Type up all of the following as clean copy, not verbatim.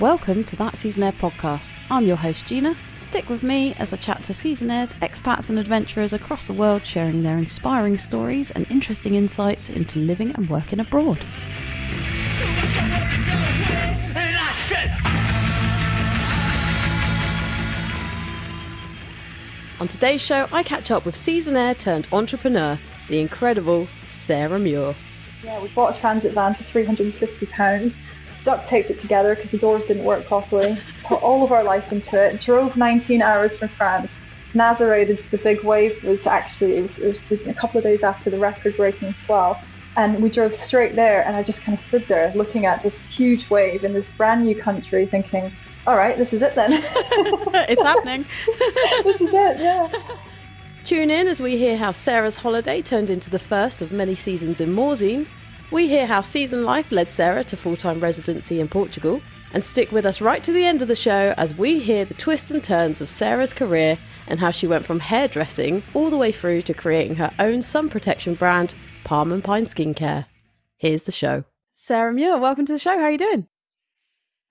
Welcome to That Seasonaire podcast. I'm your host Gina. Stick with me as I chat to seasonaires, expats and adventurers across the world, sharing their inspiring stories and interesting insights into living and working abroad. On today's show, I catch up with seasonaire turned entrepreneur, the incredible Sarah Muir. Yeah, we bought a transit van for £350, duct taped it together because the doors didn't work properly, put all of our life into it, drove 19 hours from France. Nazaré, the big wave, was actually, it was a couple of days after the record-breaking swell. And we drove straight there, and I just kind of stood there looking at this huge wave in this brand new country thinking, all right, this is it then. It's happening. This is it, yeah. Tune in as we hear how Sarah's holiday turned into the first of many seasons in Morzine. We hear how season life led Sarah to full-time residency in Portugal. And stick with us right to the end of the show as we hear the twists and turns of Sarah's career and how she went from hairdressing all the way through to creating her own sun protection brand, Palm & Pine Skincare. Here's the show. Sarah Muir, welcome to the show. How are you doing?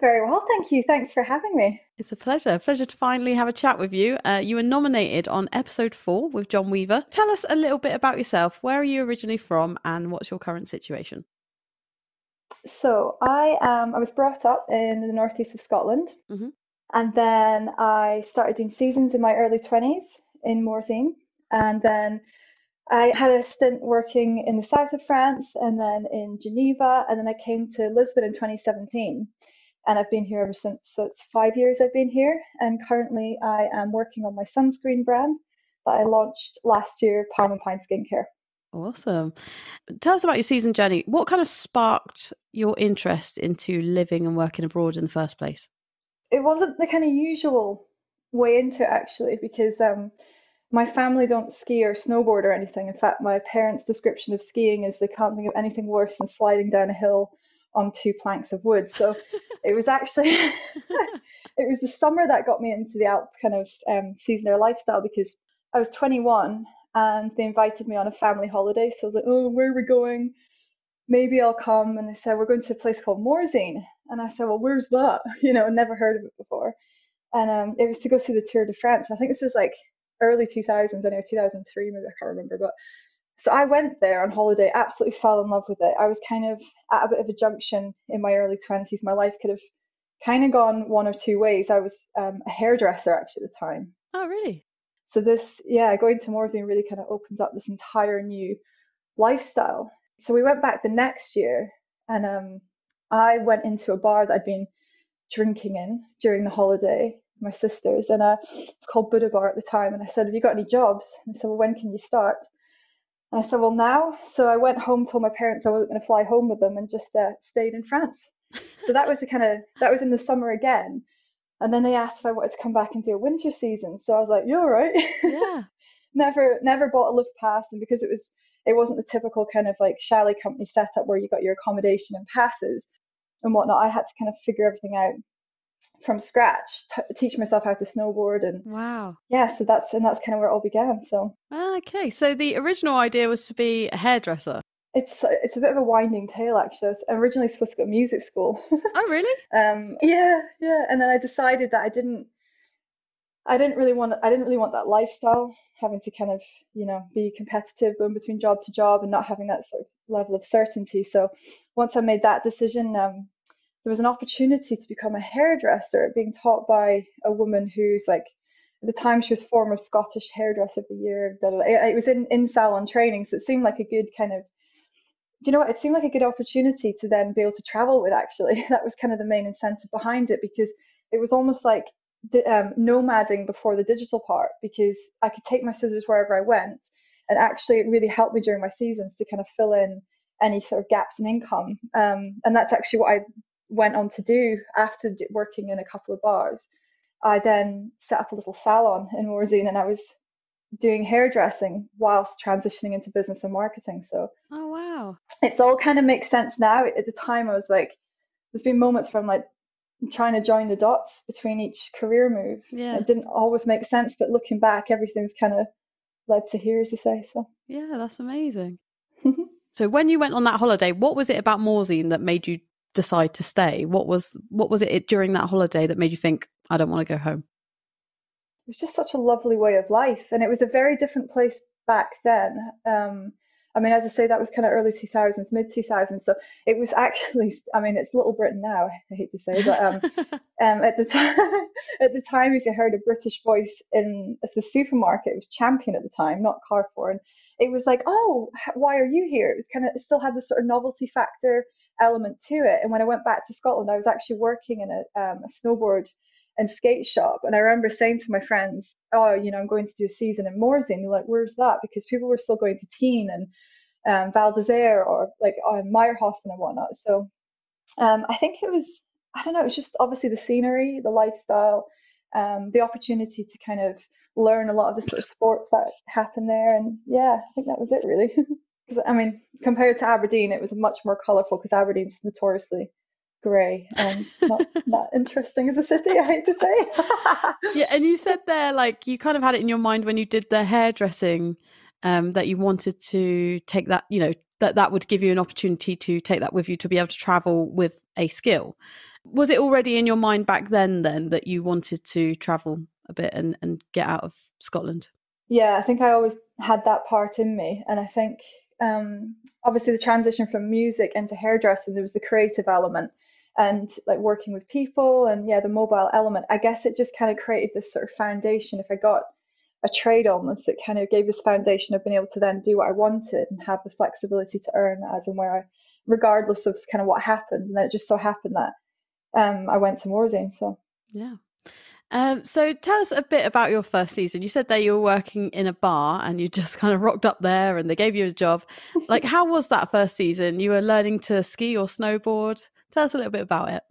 Very well, thank you. Thanks for having me. It's a pleasure. Pleasure to finally have a chat with you. You were nominated on episode 4 with John Weaver. Tell us a little bit about yourself. Where are you originally from and what's your current situation? So I was brought up in the northeast of Scotland, and then I started doing seasons in my early 20s in Morzine, and then I had a stint working in the south of France and then in Geneva, and then I came to Lisbon in 2017. And I've been here ever since. So it's 5 years I've been here. And currently I am working on my sunscreen brand that I launched last year, Palm & Pine Skincare. Awesome. Tell us about your season journey. What kind of sparked your interest into living and working abroad in the first place? It wasn't the kind of usual way into it, actually, because my family don't ski or snowboard or anything. In fact, my parents' description of skiing is they can't think of anything worse than sliding down a hill on 2 planks of wood. So it was actually, it was the summer that got me into the Alp kind of seasonaire lifestyle, because I was 21 and they invited me on a family holiday. So I was like, oh, where are we going? Maybe I'll come. And they said, we're going to a place called Morzine. And I said, well, where's that? You know, never heard of it before. And it was to go see the Tour de France. I think this was like early 2000s, anyway, 2003, maybe, I can't remember. But so I went there on holiday, absolutely fell in love with it. I was kind of at a bit of a junction in my early 20s. My life could have kind of gone one of two ways. I was a hairdresser actually at the time. Oh, really? So this, going to Morzine really kind of opens up this entire new lifestyle. So we went back the next year, and I went into a bar that I'd been drinking in during the holiday with my sisters, and it's called Buddha Bar at the time. And I said, have you got any jobs? And they said, well, when can you start? And I said, well, now. So I went home, told my parents I wasn't going to fly home with them, and just stayed in France. So that was that was in the summer again. And then they asked if I wanted to come back and do a winter season. So I was like, you're right. Yeah. Never bought a lift pass. And because it wasn't the typical kind of like chalet company setup where you got your accommodation and passes and whatnot, I had to kind of figure everything out from scratch, teach myself how to snowboard. And wow. Yeah, so that's kind of where it all began. So okay, so the original idea was to be a hairdresser. It's a bit of a winding tale, actually. I was originally supposed to go to music school. Oh, really? Yeah. And then I decided that I didn't really want that lifestyle, having to kind of, be competitive, going between job to job and not having that sort of level of certainty. So once I made that decision, there was an opportunity to become a hairdresser, being taught by a woman who's like, at the time she was former Scottish Hairdresser of the Year. It was in salon training, so it seemed like a good kind of, it seemed like a good opportunity to then be able to travel with, actually. That was kind of the main incentive behind it, because it was almost like nomading before the digital part, because I could take my scissors wherever I went, and actually it really helped me during my seasons to kind of fill in any sort of gaps in income. And that's actually what I went on to do after working in a couple of bars. I then set up a little salon in Morzine, and I was doing hairdressing whilst transitioning into business and marketing. So oh wow, it's all kind of makes sense now. At the time I was like, there's been moments from like trying to join the dots between each career move. Yeah, it didn't always make sense, but looking back, everything's kind of led to here, as you say. So yeah, that's amazing. So when you went on that holiday, what was it about Morzine that made you decide to stay? What was it during that holiday that made you think, I don't want to go home? It was just such a lovely way of life, and it was a very different place back then. I mean, as I say, that was kind of early 2000s, mid 2000s. So it was actually, I mean, it's Little Britain now, I hate to say, but at the time, at the time, if you heard a British voice in the supermarket, it was Champion at the time, not Carrefour, and it was like, oh, why are you here? It was kind of, it still had this sort of novelty factor element to it. And when I went back to Scotland, I was actually working in a snowboard and skate shop. And I remember saying to my friends, oh, you know, I'm going to do a season in Morzine. They're like, where's that? Because people were still going to Teen and Val d'Isere or like on Meyerhofen and whatnot. So I think it was, I don't know, it was just obviously the scenery, the lifestyle, the opportunity to kind of learn a lot of the sort of sports that happen there. And yeah, I think that was it really. Because I mean, compared to Aberdeen, it was much more colourful because Aberdeen's notoriously grey and not that interesting as a city, I hate to say. Yeah, and you said there, like, you kind of had it in your mind when you did the hairdressing, that you wanted to take that, you know, that would give you an opportunity to take that with you to be able to travel with a skill. Was it already in your mind back then that you wanted to travel a bit and get out of Scotland? Yeah, I think I always had that part in me. And I think obviously the transition from music into hairdressing, there was the creative element and like working with people and yeah, the mobile element. I guess it just kind of created this sort of foundation. If I got a trade almost, it kind of gave this foundation of being able to then do what I wanted and have the flexibility to earn as and where I, regardless of kind of what happened. And then it just so happened that I went to Morzine. So yeah. So tell us a bit about your first season. You said that you were working in a bar and you just kind of rocked up there and they gave you a job. Like, how was that first season? You were learning to ski or snowboard. Tell us a little bit about it.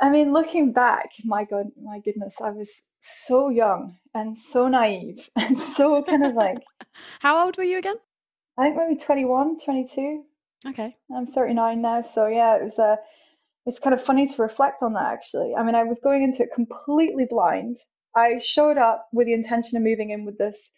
I mean, looking back, my God, my goodness, I was so young and so naive and so kind of like, How old were you again? I think maybe 21, 22. Okay. I'm 39 now. So yeah, it's kind of funny to reflect on that actually. I mean, I was going into it completely blind. I showed up with the intention of moving in with this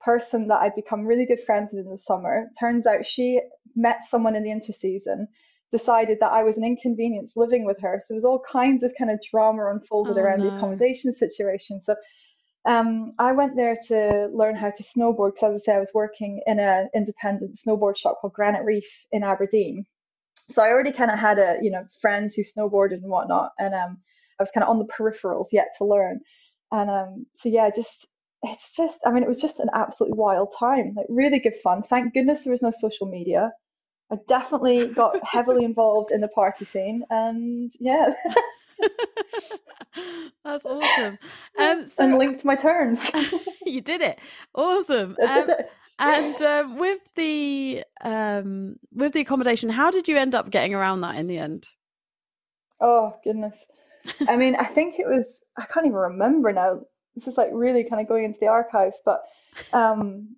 person that I'd become really good friends with in the summer. Turns out she met someone in the interseason, decided that I was an inconvenience living with her. So there was all kinds of kind of drama unfolded Oh, around the no. accommodation situation. So I went there to learn how to snowboard because, as I say, I was working in an independent snowboard shop called Granite Reef in Aberdeen. So I already kind of had friends who snowboarded and whatnot, and I was kind of on the peripherals yet to learn. And so yeah, it's just, I mean, it was just an absolutely wild time, like really good fun. Thank goodness there was no social media. I definitely got heavily involved in the party scene, and yeah. That's awesome. And So linked my turns. you did it. Awesome. I did it. And with the accommodation, how did you end up getting around that in the end? Oh goodness. I mean, I think it was, I can't even remember now. This is like really kind of going into the archives, but um,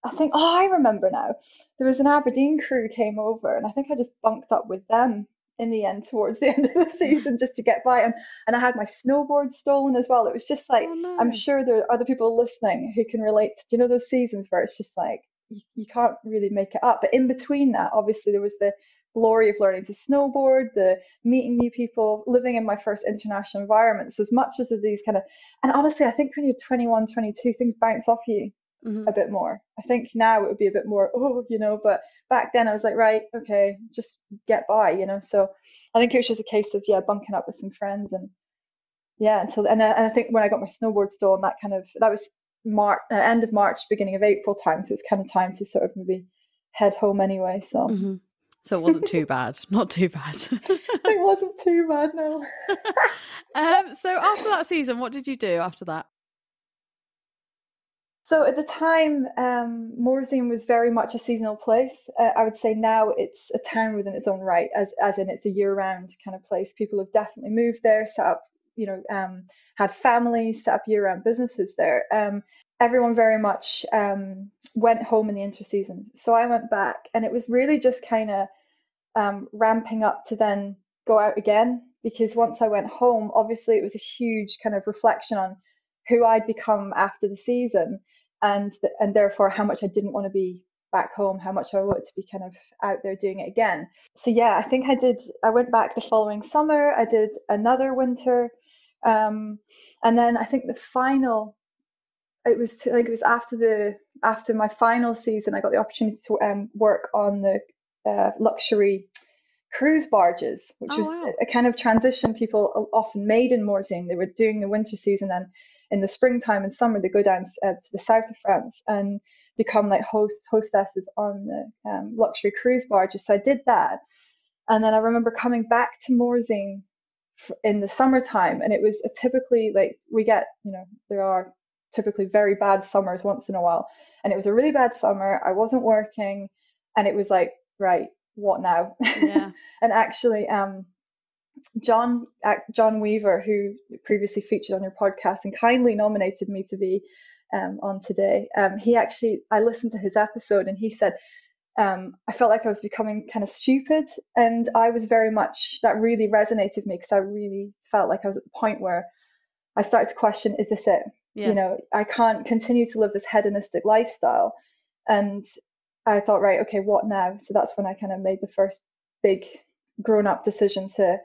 I think, oh, I remember now. There was an Aberdeen crew came over, and I think I just bunked up with them in the end towards the end of the season just to get by. And I had my snowboard stolen as well. It was just like, Oh I'm no. sure there are other people listening who can relate to, you know, those seasons where it's just like, you can't really make it up. But in between that, obviously, there was the glory of learning to snowboard, the meeting new people, living in my first international environment. So as much as of these kind of, and honestly, I think when you're 21, 22, things bounce off you Hmm. a bit more. I think now it would be a bit more, oh, you know, but back then I was like, right, okay, just get by, you know. So I think it was just a case of, yeah, bunking up with some friends and yeah, and I think when I got my snowboard stolen, that was March, end of March, beginning of April time. So it's kind of time to sort of maybe head home anyway. So Hmm. So it wasn't too bad. Not too bad. it wasn't too bad, no. So after that season, what did you do after that? So at the time, Morzine was very much a seasonal place. I would say now it's a town within its own right, as in it's a year-round kind of place. People have definitely moved there, set up, had families, set up year-round businesses there. Everyone very much went home in the interseasons. So I went back, and it was really just kind of ramping up to then go out again. Because once I went home, obviously it was a huge kind of reflection on who I'd become after the season, and therefore how much I didn't want to be back home, how much I wanted to be kind of out there doing it again. So yeah, I think I went back the following summer. I did another winter. And then I think it was after my final season, I got the opportunity to work on the luxury cruise barges, which was a kind of transition people often made in Morzine. They were doing the winter season, and in the springtime and summer they go down to the south of France and become like hostesses on the luxury cruise barges. So I did that, and then I remember coming back to Morzine in the summertime, and it was typically like we get, there are typically very bad summers once in a while, and it was a really bad summer. I wasn't working, and it was like, right, what now? Yeah. And actually, John Weaver, who previously featured on your podcast and kindly nominated me to be on today, I listened to his episode, and he said, I felt like I was becoming kind of stupid, and I was very much, that really resonated with me, because I really felt like I was at the point where I started to question, is this it? Yeah. I can't continue to live this hedonistic lifestyle. And I thought, right, okay, what now? So that's when I kind of made the first big grown-up decision to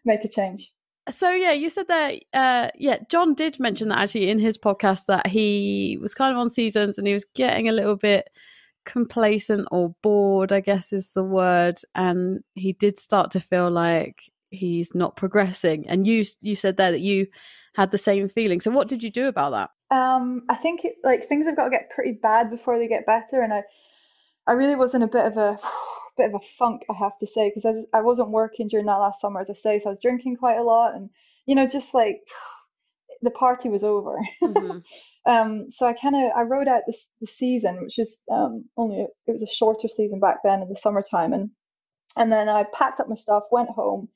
make a change. So yeah, you said that John did mention that actually in his podcast, that he was kind of on seasons and he was getting a little bit complacent or bored, I guess is the word, and he did start to feel like he's not progressing. And you said there that you had the same feeling. So what did you do about that? I think things have got to get pretty bad before they get better, and I really was in a bit of a funk, I have to say, because I wasn't working during that last summer, as I say, so I was drinking quite a lot, and just like the party was over. Mm-hmm. So I rode out the season, which is it was a shorter season back then in the summertime, and then I packed up my stuff, went home,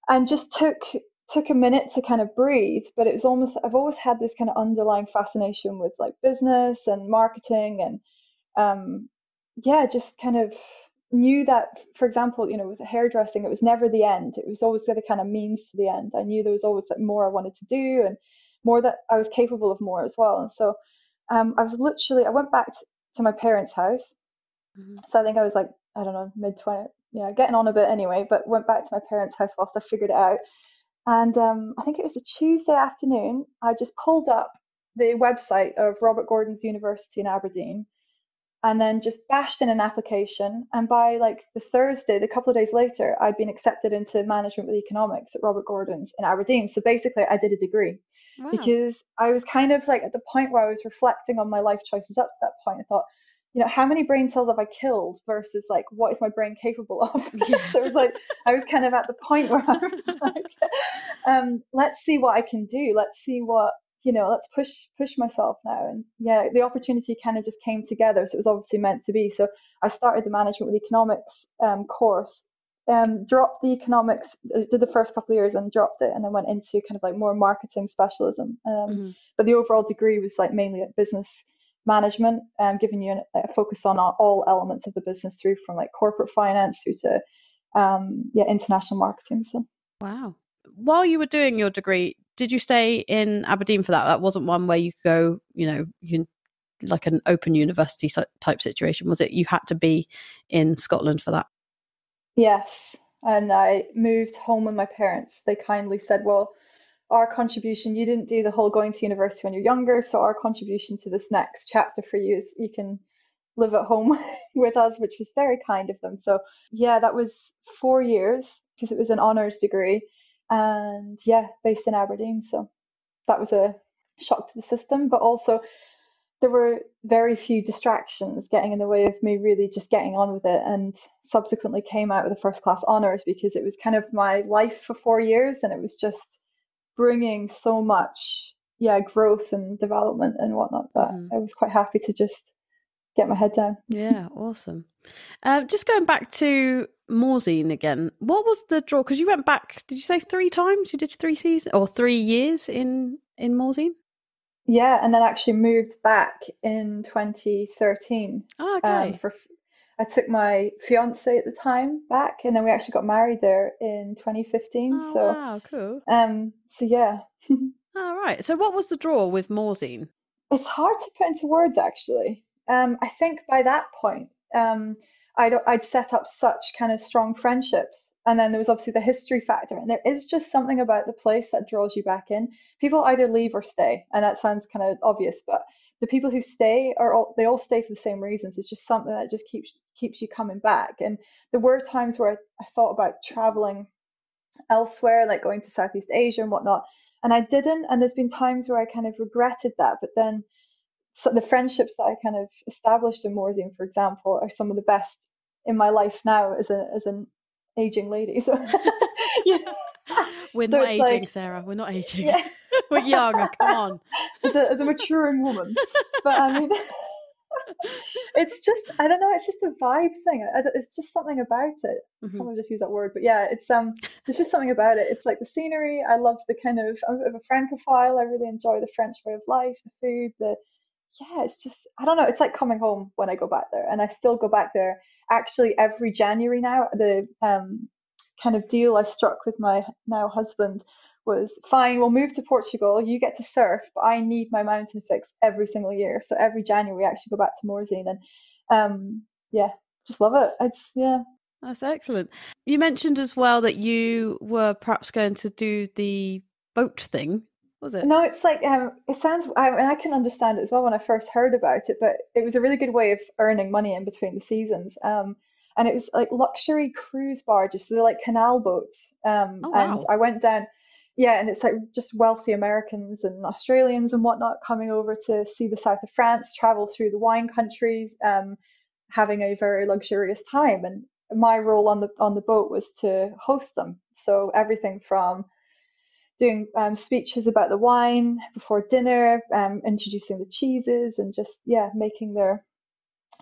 and just took a minute to kind of breathe. But it was almost, I've always had this kind of underlying fascination with like business and marketing, and just kind of knew that, for example, with hairdressing, it was never the end. It was always the kind of means to the end. I knew there was always like more I wanted to do, and more that I was capable of more as well. And so I went back to my parents' house. Mm-hmm. So I think I was like, I don't know, mid-20, getting on a bit anyway, but went back to my parents' house whilst I figured it out. And I think it was a Tuesday afternoon. I just pulled up the website of Robert Gordon's University in Aberdeen, and then just bashed in an application. And by like the Thursday, the couple of days later, I'd been accepted into management with economics at Robert Gordon's in Aberdeen. So basically, I did a degree. Wow. Because I was kind of like at the point where I was reflecting on my life choices up to that point. I thought, how many brain cells have I killed versus like, what is my brain capable of? Yeah. So it was like, I was kind of at the point where I was like, let's see what I can do. Let's see what, let's push myself now. And yeah, the opportunity kind of just came together. So it was obviously meant to be. So I started the management with economics course, dropped the economics, did the first couple of years and dropped it, and then went into kind of like more marketing specialism. Mm-hmm. But the overall degree was like mainly at business management, giving you a focus on all elements of the business, through from like corporate finance through to international marketing. So wow. While you were doing your degree, did you stay in Aberdeen for that? That wasn't one where you could go, you can, like an open university type situation, was it? You had to be in Scotland for that? Yes, and I moved home with my parents. They kindly said, well, our contribution, you didn't do the whole going to university when you're younger, so our contribution to this next chapter for you is you can live at home with us, which was very kind of them. So yeah, that was 4 years, because it was an honours degree, and based in Aberdeen. So that was a shock to the system, but also there were very few distractions getting in the way of me really just getting on with it, and subsequently came out with a first class honours, because it was kind of my life for 4 years, and it was just bringing so much growth and development and whatnot that I was quite happy to just get my head down. Yeah, awesome. Just going back to Morzine again, what was the draw? Because you went back, did you say 3 times? You did 3 seasons or 3 years in Morzine? Yeah, and then actually moved back in 2013. Oh, okay. I took my fiance at the time back, and then we actually got married there in 2015. Oh, so wow, cool. So yeah. All right. So what was the draw with Morzine? It's hard to put into words, actually. I think by that point, I'd set up such kind of strong friendships. And then there was obviously the history factor. And there is just something about the place that draws you back in. People either leave or stay. And that sounds kind of obvious, but the people who stay they all stay for the same reasons. It's just something that just keeps you coming back. And there were times where I thought about traveling elsewhere, like going to Southeast Asia and whatnot. And I didn't. And there's been times where I kind of regretted that. But then so the friendships that I kind of established in Morzine, for example, are some of the best in my life now as an aging lady. So yeah. We're So not it's aging, like, Sarah. We're not aging. yeah, We're younger. Come on. as a maturing woman. But I mean, it's just, I don't know, it's just a vibe thing. It's just something about it. I Hmm. probably just use that word, but yeah, there's just something about it. It's like the scenery. I love the kind of, I'm a bit of a Francophile. I really enjoy the French way of life, the food, yeah, it's just, I don't know, it's like coming home when I go back there. And I still go back there actually every January now. The kind of deal I struck with my now husband was, fine, we'll move to Portugal, you get to surf, but I need my mountain fix every single year. So every January I actually go back to Morzine, and yeah, just love it. It's, yeah. That's excellent. You mentioned as well that you were perhaps going to do the boat thing, was it? No, it's like it sounds. And I can understand it as well when I first heard about it, but it was a really good way of earning money in between the seasons. And it was like luxury cruise barges, so they're like canal boats. Oh, And wow. I went down, yeah, and it's like just wealthy Americans and Australians and whatnot coming over to see the south of France, travel through the wine countries, having a very luxurious time. And my role on the boat was to host them. So everything from doing speeches about the wine before dinner, introducing the cheeses, and just, yeah, making their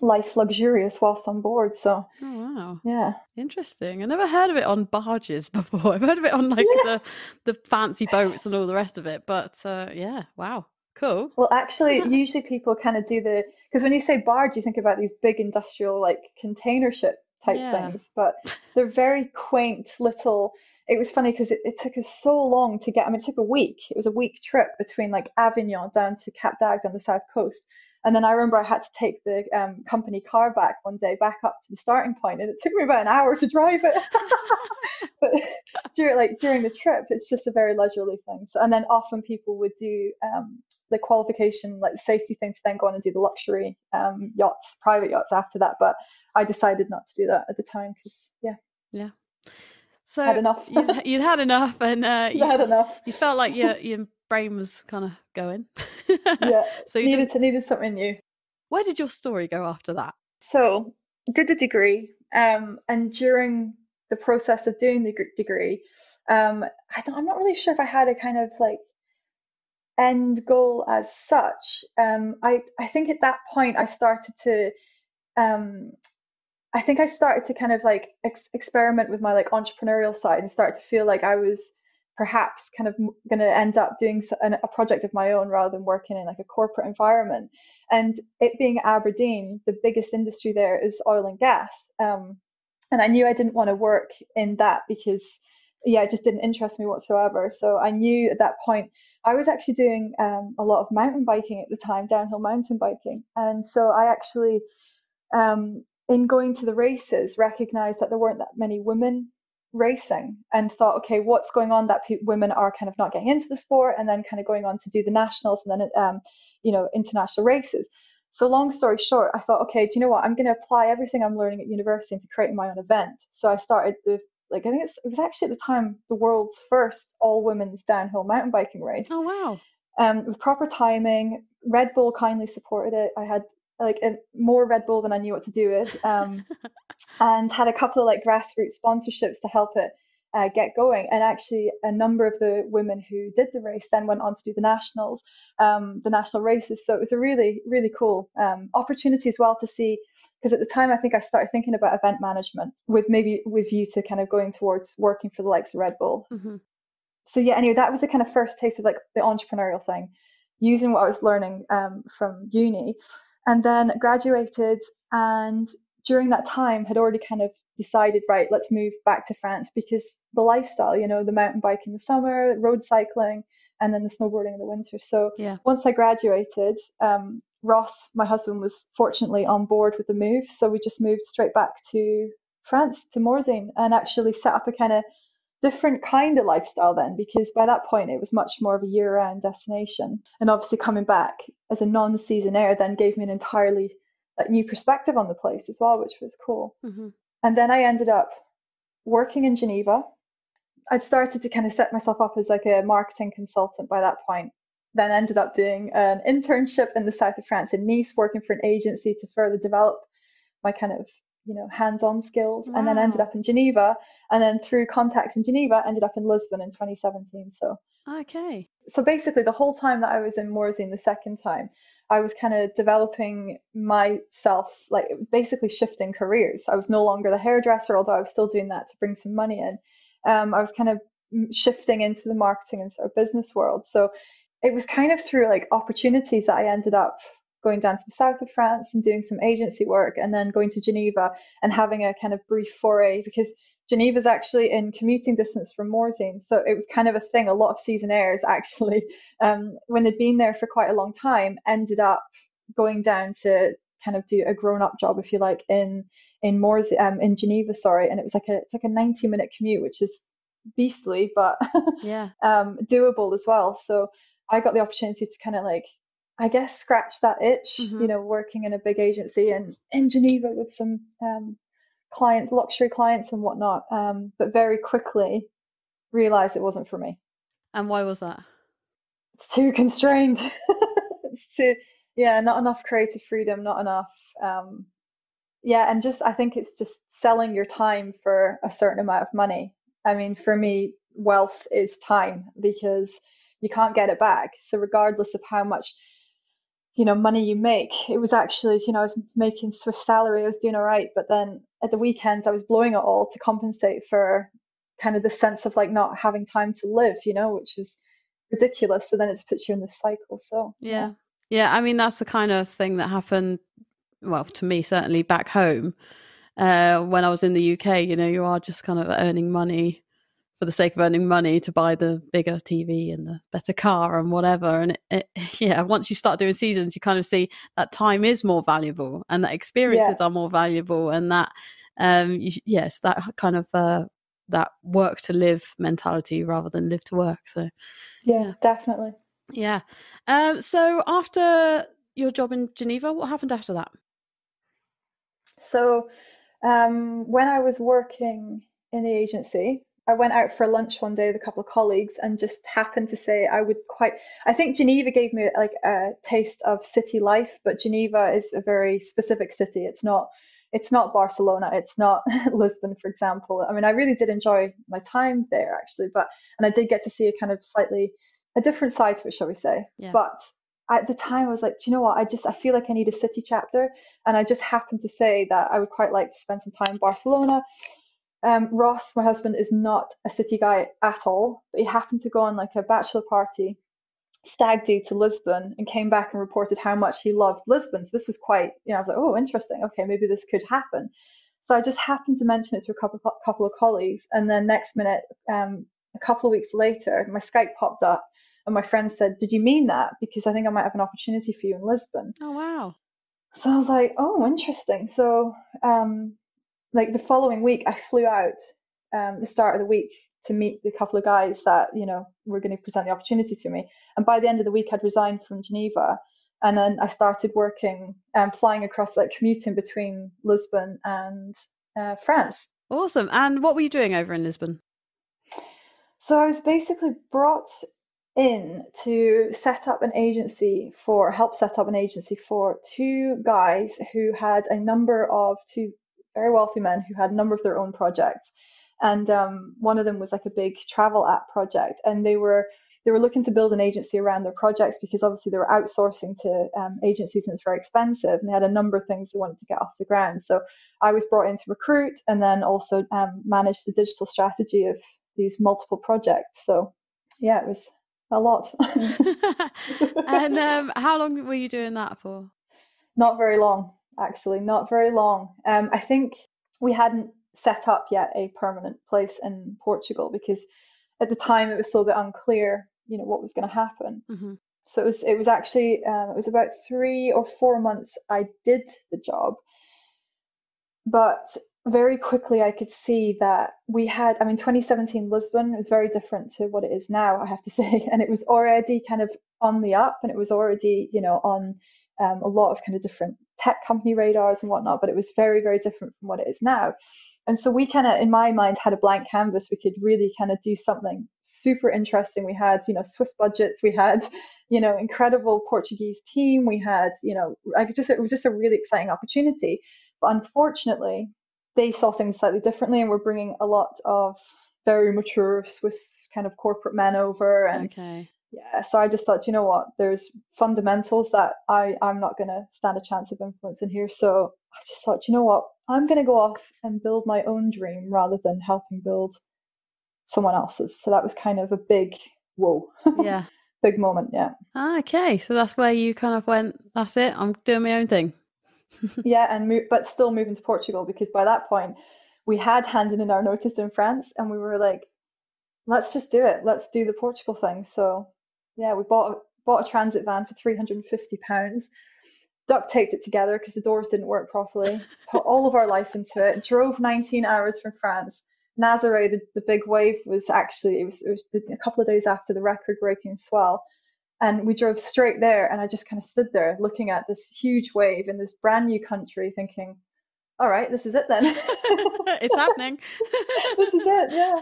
life luxurious whilst on board. So Oh, wow. yeah, Interesting. I never heard of it on barges before. I've heard of it on like yeah. the fancy boats and all the rest of it. But yeah, wow. Cool. Well, actually, usually people kind of do because when you say barge, you think about these big industrial, like, container ship type Yeah. things, but they're very quaint little. It was funny because it took us so long to get, I mean, it took a week. It was a week trip between like Avignon down to Cap d'Agde on the south coast. And then I remember I had to take the company car back one day, back up to the starting point, and it took me about an hour to drive it. But during the trip, it's just a very leisurely thing. So, and then often people would do the qualification, like the safety thing, to then go on and do the luxury yachts, private yachts after that. But I decided not to do that at the time because, yeah, Yeah. had So enough. you'd had enough, and I had enough. you felt like your brain was kind of going. Yeah, So you didn't. needed something new. Where did your story go after that? So did the degree, and during the process of doing the degree, I'm not really sure if I had a kind of like end goal as such. I think at that point um, I think I started to kind of like experiment with my like entrepreneurial side and start to feel like I was perhaps kind of going to end up doing a project of my own rather than working in like a corporate environment. And it being Aberdeen, the biggest industry there is oil and gas. And I knew I didn't want to work in that because, yeah, it just didn't interest me whatsoever. So I knew at that point I was actually doing a lot of mountain biking at the time, downhill mountain biking. And so I actually, in going to the races, recognized that there weren't that many women racing, and thought, okay, what's going on that women are kind of not getting into the sport, and then kind of going on to do the nationals and then international races. So long story short, I thought, okay, do you know what, I'm going to apply everything I'm learning at university into creating my own event. So I started I think it was actually at the time the world's first all women's downhill mountain biking race, Oh, wow. with proper timing. Red Bull kindly supported it. I had like more Red Bull than I knew what to do with, and had a couple of like grassroots sponsorships to help it get going. And actually, a number of the women who did the race then went on to do the nationals, the national races. So it was a really, really cool opportunity as well to see. Because at the time, I think I started thinking about event management with view to kind of going towards working for the likes of Red Bull. Mm-hmm. So yeah, anyway, that was the kind of first taste of like the entrepreneurial thing, using what I was learning from uni, and then graduated. And during that time, had already kind of decided, right, let's move back to France because the lifestyle, the mountain bike in the summer, road cycling, and then the snowboarding in the winter. So Yeah. once I graduated, Ross, my husband, was fortunately on board with the move. So we just moved straight back to France, to Morzine, and actually set up a kind of different kind of lifestyle then, because by that point it was much more of a year-round destination. And obviously coming back as a non-seasonaire then gave me an entirely new perspective on the place as well, which was cool. Mm-hmm. And then I ended up working in Geneva. I'd started to kind of set myself up as like a marketing consultant by that point. Then ended up doing an internship in the south of France in Nice, working for an agency to further develop my kind of, hands-on skills. Wow. And then ended up in Geneva, and then through contacts in Geneva ended up in Lisbon in 2017. So basically the whole time that I was in Morzine the second time, I was kind of developing myself, like basically shifting careers. I was no longer the hairdresser, although I was still doing that to bring some money in. I was kind of shifting into the marketing and sort of business world. So it was kind of through like opportunities that I ended up going down to the south of France and doing some agency work, and then going to Geneva and having a kind of brief foray, because Geneva is actually in commuting distance from Morzine. So it was kind of a thing. A lot of seasonaires actually, when they'd been there for quite a long time, ended up going down to kind of do a grown-up job, if you like, in Morzine, in Geneva, sorry. And it's like a 90-minute commute, which is beastly, but yeah, doable as well. So I got the opportunity to kind of like, I guess, scratch that itch, working in a big agency and in Geneva with some clients, luxury clients and whatnot, but very quickly realized it wasn't for me. And why was that? It's too constrained. Not enough creative freedom, not enough. And just, I think it's just selling your time for a certain amount of money. I mean, for me, wealth is time, because you can't get it back. So regardless of how much money you make, it was actually, I was making Swiss salary, I was doing all right, but then at the weekends I was blowing it all to compensate for kind of the sense of like not having time to live, which is ridiculous. So then it puts you in this cycle. So yeah, I mean, that's the kind of thing that happened, well, to me certainly back home, when I was in the UK. You are just kind of earning money for the sake of earning money to buy the bigger TV and the better car and whatever. And once you start doing seasons, you kind of see that time is more valuable and that experiences are more valuable, and that that kind of that work to live mentality rather than live to work. So definitely. So after your job in Geneva, what happened after that? So when I was working in the agency, I went out for lunch one day with a couple of colleagues and just happened to say I think Geneva gave me like a taste of city life, but Geneva is a very specific city. It's not Barcelona, it's not Lisbon, for example. I mean, I really did enjoy my time there actually, and I did get to see a kind of slightly a different side to it, shall we say. Yeah. But at the time I was like, do you know what? I feel like I need a city chapter. And I just happened to say that I would quite like to spend some time in Barcelona. Ross, my husband, is not a city guy at all, but he happened to go on like a bachelor party stag do to Lisbon and came back and reported how much he loved Lisbon. So this was quite, I was like, oh, interesting. Okay, maybe this could happen. So I just happened to mention it to a couple of colleagues, and then next minute, a couple of weeks later, my Skype popped up, and my friend said, "Did you mean that? Because I think I might have an opportunity for you in Lisbon." Oh wow! So I was like, "Oh, interesting." So like the following week, I flew out the start of the week to meet the couple of guys that were going to present the opportunity to me. And by the end of the week, I'd resigned from Geneva, and then I started working, flying across, like commuting between Lisbon and France. Awesome. And what were you doing over in Lisbon? So I was basically brought in to help set up an agency for two guys who had two very wealthy men who had a number of their own projects. And one of them was like a big travel app project, and they were looking to build an agency around their projects, because obviously they were outsourcing to agencies and it's very expensive, and they had a number of things they wanted to get off the ground. So I was brought in to recruit and then also manage the digital strategy of these multiple projects. So yeah, it was a lot. And how long were you doing that for? Not very long, actually, not very long. I think we hadn't set up yet a permanent place in Portugal, because at the time it was still a bit unclear, what was going to happen. Mm-hmm. So it was actually it was about 3 or 4 months I did the job, but very quickly I could see that we had, I mean, 2017 Lisbon was very different to what it is now, I have to say, and it was already kind of on the up, and it was already, on a lot of kind of different tech company radars and whatnot, but it was very, very different from what it is now. And so we kind of, in my mind, had a blank canvas. We could really kind of do something super interesting. We had, Swiss budgets. We had, incredible Portuguese team. We had, it was just a really exciting opportunity. But unfortunately, they saw things slightly differently, and we're bringing a lot of very mature Swiss kind of corporate men over. And Okay. yeah, so I just thought, you know what, there's fundamentals that I'm not going to stand a chance of influencing here. So I just thought, you know what, I'm going to go off and build my own dream rather than helping build someone else's. So that was kind of a big, whoa, Yeah. big moment. Yeah. Okay. So that's where you kind of went, that's it, I'm doing my own thing. Yeah, but still moving to Portugal, because by that point we had handed in our notice in France, and we were like, let's just do it. Let's do the Portugal thing. So yeah, we bought a transit van for £350, duct taped it together because the doors didn't work properly, put all of our life into it, drove 19 hours from France. Nazaré, the big wave was actually, it was a couple of days after the record breaking swell. And we drove straight there, and I just kind of stood there looking at this huge wave in this brand new country thinking, all right, this is it then. It's happening. This is it, yeah.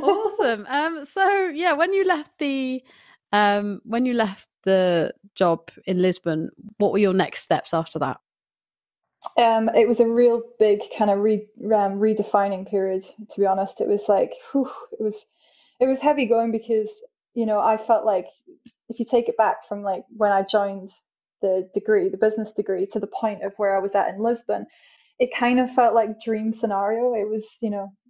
Awesome. So yeah, when you left the job in Lisbon, what were your next steps after that? It was a real big kind of redefining period, to be honest. It was like, whew, it was heavy going, because I felt like, if you take it back from like when I joined the degree, the business degree, to the point of where I was at in Lisbon, it kind of felt like dream scenario. It was,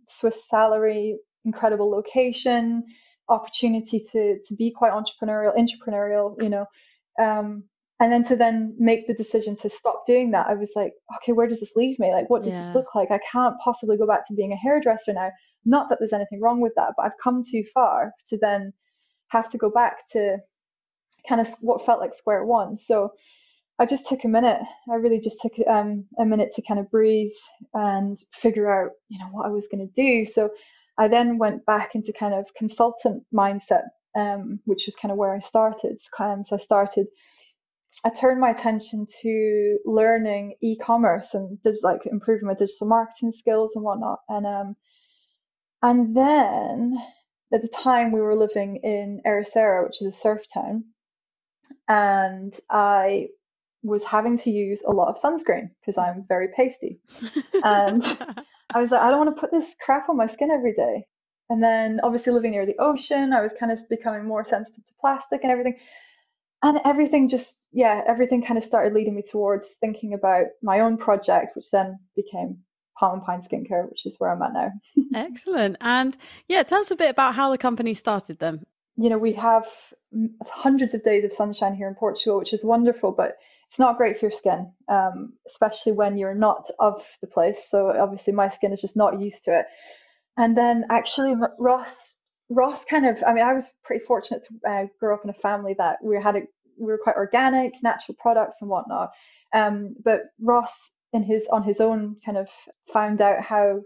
Swiss salary, incredible location, opportunity to be quite entrepreneurial, and then to make the decision to stop doing that, I was like, okay, where does this leave me? Like, what does this Yeah. look like? I can't possibly go back to being a hairdresser now. Not that there's anything wrong with that, but I've come too far to then have to go back to kind of what felt like square one. So I just took a minute. I really just took a minute to kind of breathe and figure out, what I was going to do. So I then went back into kind of consultant mindset, which was kind of where I started. So I turned my attention to learning e-commerce and like improving my digital marketing skills and whatnot. And then at the time we were living in Ericeira, which is a surf town, and I was having to use a lot of sunscreen because I'm very pasty. And I was like, I don't want to put this crap on my skin every day. And then obviously living near the ocean, I was kind of becoming more sensitive to plastic and everything. And everything kind of started leading me towards thinking about my own project, which then became Palm and Pine Skincare, which is where I'm at now. Excellent. And yeah, tell us a bit about how the company started then. We have hundreds of days of sunshine here in Portugal, which is wonderful, but it's not great for your skin, especially when you're not of the place. So obviously my skin is just not used to it. And then actually Ross kind of, I mean, I was pretty fortunate to grow up in a family that we were quite organic, natural products and whatnot. But Ross on his own kind of found out how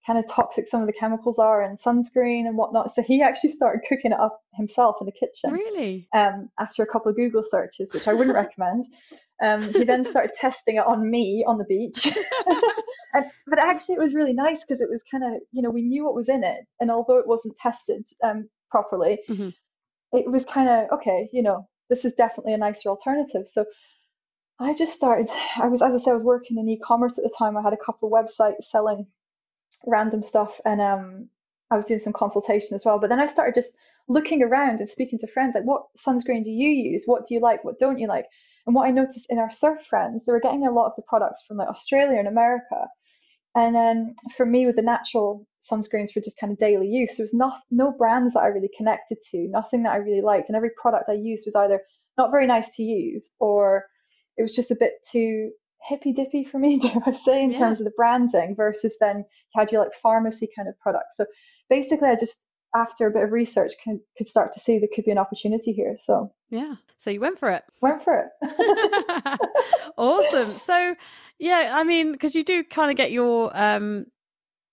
kind of toxic some of the chemicals are in sunscreen and whatnot. So he actually started cooking it up himself in the kitchen. Really? After a couple of Google searches, which I wouldn't recommend. He then started testing it on me on the beach. But actually it was really nice because it was kind of, we knew what was in it. And although it wasn't tested properly, Mm-hmm. it was kind of, okay, this is definitely a nicer alternative. So I just started, as I said, I was working in e-commerce at the time. I had a couple of websites selling random stuff, and I was doing some consultation as well. But then I started just looking around and speaking to friends, like, what sunscreen do you use? What do you like? What don't you like? And what I noticed in our surf friends, they were getting a lot of the products from like Australia and America. And then for me, with the natural sunscreens for just kind of daily use, there was no brands that I really connected to, nothing that I really liked. And every product I used was either not very nice to use, or it was just a bit too hippy dippy for me, dare I say, in terms of the branding, versus then you had your like pharmacy kind of products. So basically after a bit of research, could start to see there could be an opportunity here. So yeah, so you went for it. Went for it. Awesome. So yeah, I mean, because you do kind of get your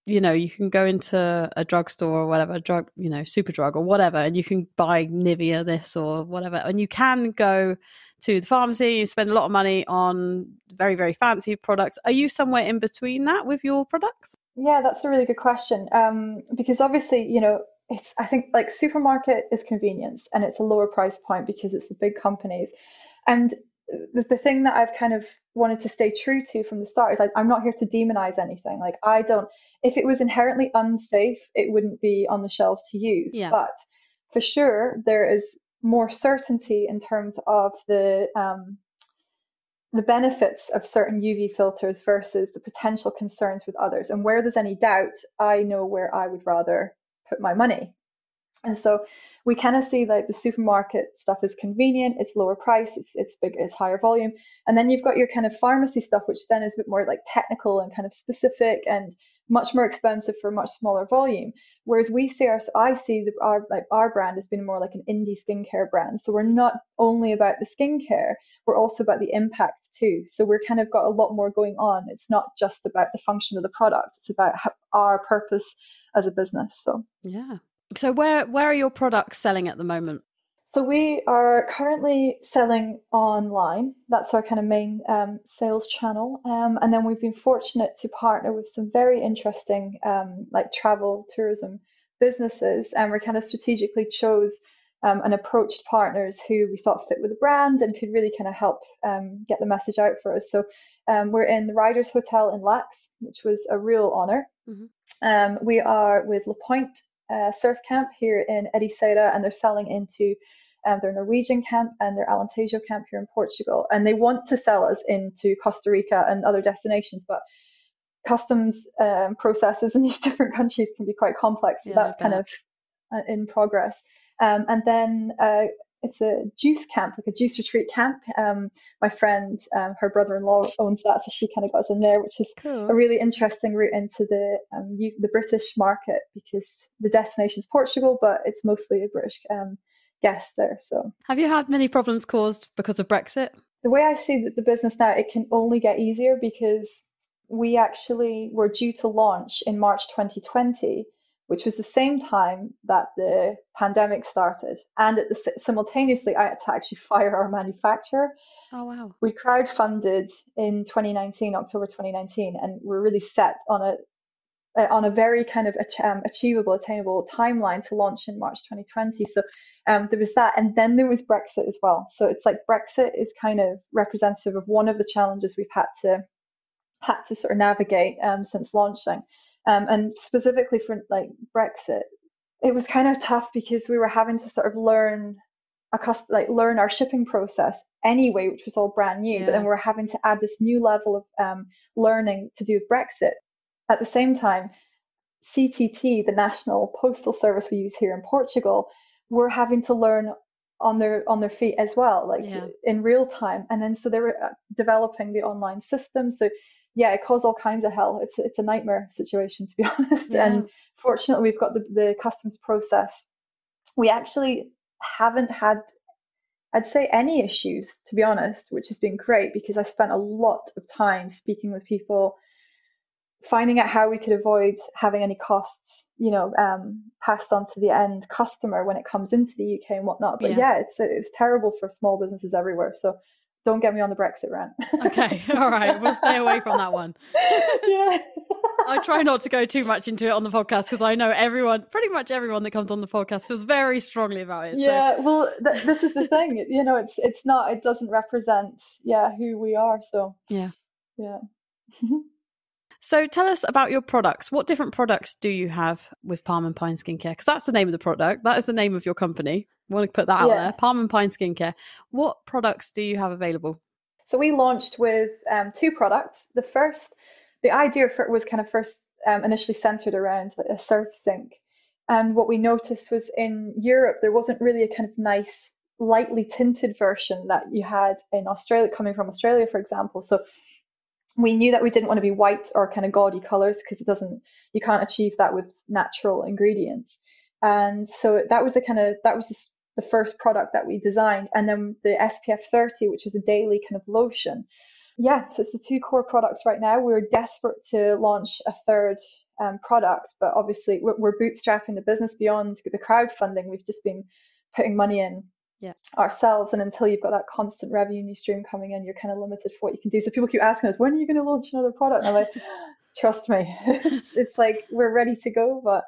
you can go into a drugstore or whatever, Superdrug or whatever, and you can buy Nivea this or whatever, and you can go to the pharmacy, you spend a lot of money on very, very fancy products. Are you somewhere in between that with your products? Yeah, that's a really good question. Because obviously, I think like supermarket is convenience and it's a lower price point because it's the big companies. And the thing that I've kind of wanted to stay true to from the start is like, I'm not here to demonize anything. Like if it was inherently unsafe, it wouldn't be on the shelves to use. Yeah. But for sure, there is more certainty in terms of the benefits of certain UV filters versus the potential concerns with others. And where there's any doubt, I know where I would rather put my money. And so we kind of see like the supermarket stuff is convenient, it's lower price, it's big, it's higher volume. And then you've got your kind of pharmacy stuff, which then is a bit more like technical and kind of specific and much more expensive for a much smaller volume. Whereas I see our brand as being more like an indie skincare brand. So we're not only about the skincare, we're also about the impact too. So we're kind of got a lot more going on. It's not just about the function of the product, it's about our purpose as a business. So yeah. So where are your products selling at the moment? So we are currently selling online. That's our kind of main sales channel. And then we've been fortunate to partner with some very interesting like travel tourism businesses. And we kind of strategically chose and approached partners who we thought fit with the brand and could really kind of help get the message out for us. So we're in the Riders Hotel in Lax, which was a real honor. Mm-hmm. We are with La Pointe surf camp here in Ericeira, and they're selling into their Norwegian camp and their Alentejo camp here in Portugal. And they want to sell us into Costa Rica and other destinations, but customs processes in these different countries can be quite complex. So that's kind of in progress. And then it's a juice camp, like a juice retreat camp. My friend, her brother-in-law owns that, so she kind of got us in there, which is cool. A really interesting route into the British market, because the destination is Portugal, but it's mostly a British guest there. So, have you had many problems caused because of Brexit? The way I see the business now, it can only get easier, because we actually were due to launch in March 2020. Which was the same time that the pandemic started. And simultaneously, I had to actually fire our manufacturer. Oh, wow. We crowdfunded in 2019, October 2019, and we're really set on a very kind of achievable, attainable timeline to launch in March 2020. So there was that. And then there was Brexit as well. So it's like Brexit is kind of representative of one of the challenges we've had to sort of navigate since launching. And specifically for like Brexit, it was kind of tough because we were having to sort of learn our shipping process anyway, which was all brand new. Yeah. But then we were having to add this new level of learning to do with Brexit. At the same time, CTT, the National Postal Service we use here in Portugal, were having to learn on their feet as well, in real time. And then so they were developing the online system. So yeah, it caused all kinds of hell. It's a nightmare situation, to be honest. Yeah. And fortunately, we've got the customs process. We actually haven't had, I'd say, any issues, to be honest, which has been great, because I spent a lot of time speaking with people, finding out how we could avoid having any costs, passed on to the end customer when it comes into the UK and whatnot. But yeah, it was terrible for small businesses everywhere. So don't get me on the Brexit rant. Okay, all right, we'll stay away from that one. Yeah. I try not to go too much into it on the podcast, because I know pretty much everyone that comes on the podcast feels very strongly about it. Yeah, so. Well, this is the thing, it doesn't represent, who we are. So yeah. So tell us about your products. What different products do you have with Palm and Pine Skincare? Because that's the name of the product. That is the name of your company. I want to put that out there. Palm and Pine Skincare. What products do you have available? So we launched with 2 products. The idea for it was kind of first initially centered around a surf sink. And what we noticed was in Europe, there wasn't really a kind of nice, lightly tinted version that you had in Australia, coming from Australia, for example. So we knew that we didn't want to be white or kind of gaudy colors, because you can't achieve that with natural ingredients. And so that was the first product that we designed. And then the SPF 30, which is a daily kind of lotion. Yeah, so it's the two core products right now. We're desperate to launch a third product, but obviously we're bootstrapping the business beyond the crowdfunding. We've just been putting money in ourselves, and until you've got that constant revenue stream coming in, you're kind of limited for what you can do. So people keep asking us, when are you going to launch another product? And I'm like, trust me, it's like we're ready to go, but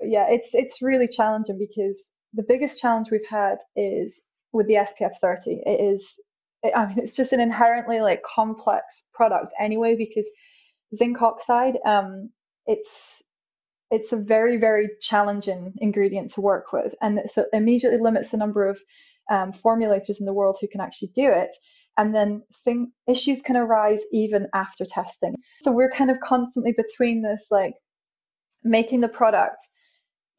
yeah, it's really challenging, because the biggest challenge we've had is with the SPF 30. I mean, it's just an inherently like complex product anyway, because zinc oxide, it's a very, very challenging ingredient to work with, and so it immediately limits the number of formulators in the world who can actually do it. And then issues can arise even after testing. So we're kind of constantly between this, like making the product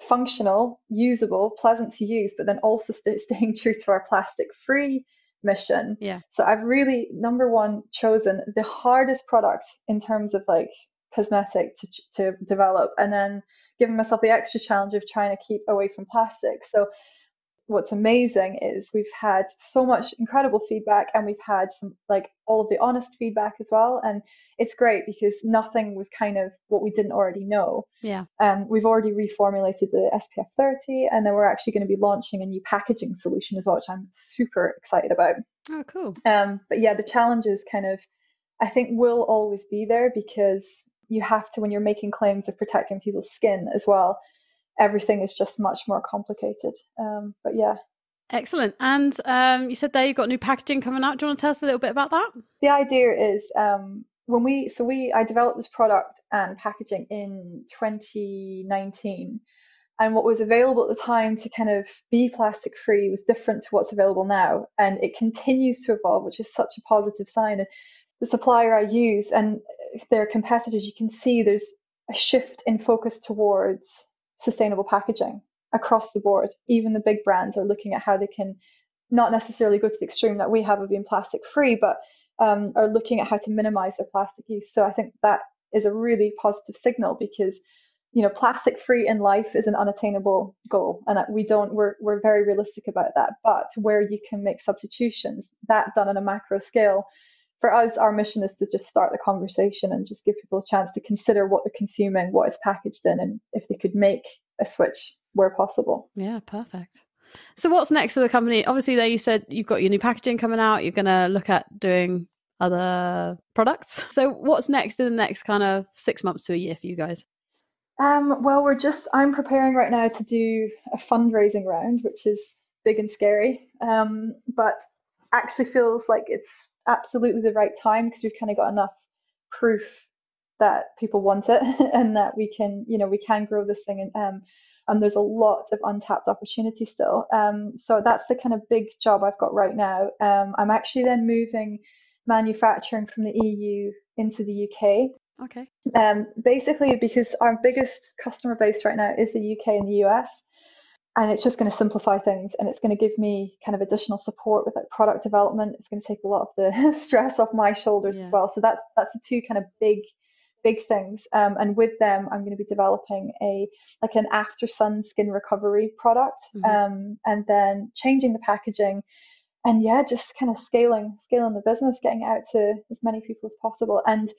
functional, usable, pleasant to use, but then also staying true to our plastic-free mission. Yeah. So I've really, number one, chosen the hardest product in terms of like cosmetic to develop, and then given myself the extra challenge of trying to keep away from plastic. So what's amazing is we've had so much incredible feedback, and we've had some, like, all of the honest feedback as well, and it's great because nothing was kind of what we didn't already know. Yeah. We've already reformulated the SPF 30, and then we're actually going to be launching a new packaging solution as well, which I'm super excited about. Oh, cool. But yeah, the challenges kind of, I think, will always be there, because you have to, when you're making claims of protecting people's skin as well, everything is just much more complicated. But yeah. Excellent. And you said there you've got new packaging coming out. Do you want to tell us a little bit about that? The idea is I developed this product and packaging in 2019. And what was available at the time to kind of be plastic free was different to what's available now. And it continues to evolve, which is such a positive sign. And the supplier I use and their competitors, you can see there's a shift in focus towards sustainable packaging across the board. Even the big brands are looking at how they can not necessarily go to the extreme that we have of being plastic free, but are looking at how to minimize their plastic use. So I think that is a really positive signal, because plastic free in life is an unattainable goal, and we're very realistic about that. But where you can make substitutions, that done on a macro scale, for us, our mission is to just start the conversation and just give people a chance to consider what they're consuming, what it's packaged in, and if they could make a switch where possible. Yeah, perfect. So what's next for the company? Obviously, there you said you've got your new packaging coming out. You're going to look at doing other products. So what's next in the next kind of 6 months to a year for you guys? Well, I'm preparing right now to do a fundraising round, which is big and scary, but actually feels like it's absolutely the right time, because we've kind of got enough proof that people want it and that we can grow this thing, and there's a lot of untapped opportunity still. So that's the kind of big job I've got right now. I'm actually then moving manufacturing from the EU into the UK. Okay. Basically because our biggest customer base right now is the UK and the US. And it's just going to simplify things, and it's going to give me kind of additional support with like product development. It's going to take a lot of the stress off my shoulders as well. So that's the two kind of big things. And with them, I'm going to be developing an after sun skin recovery product, and then changing the packaging, and just kind of scaling the business, getting out to as many people as possible, and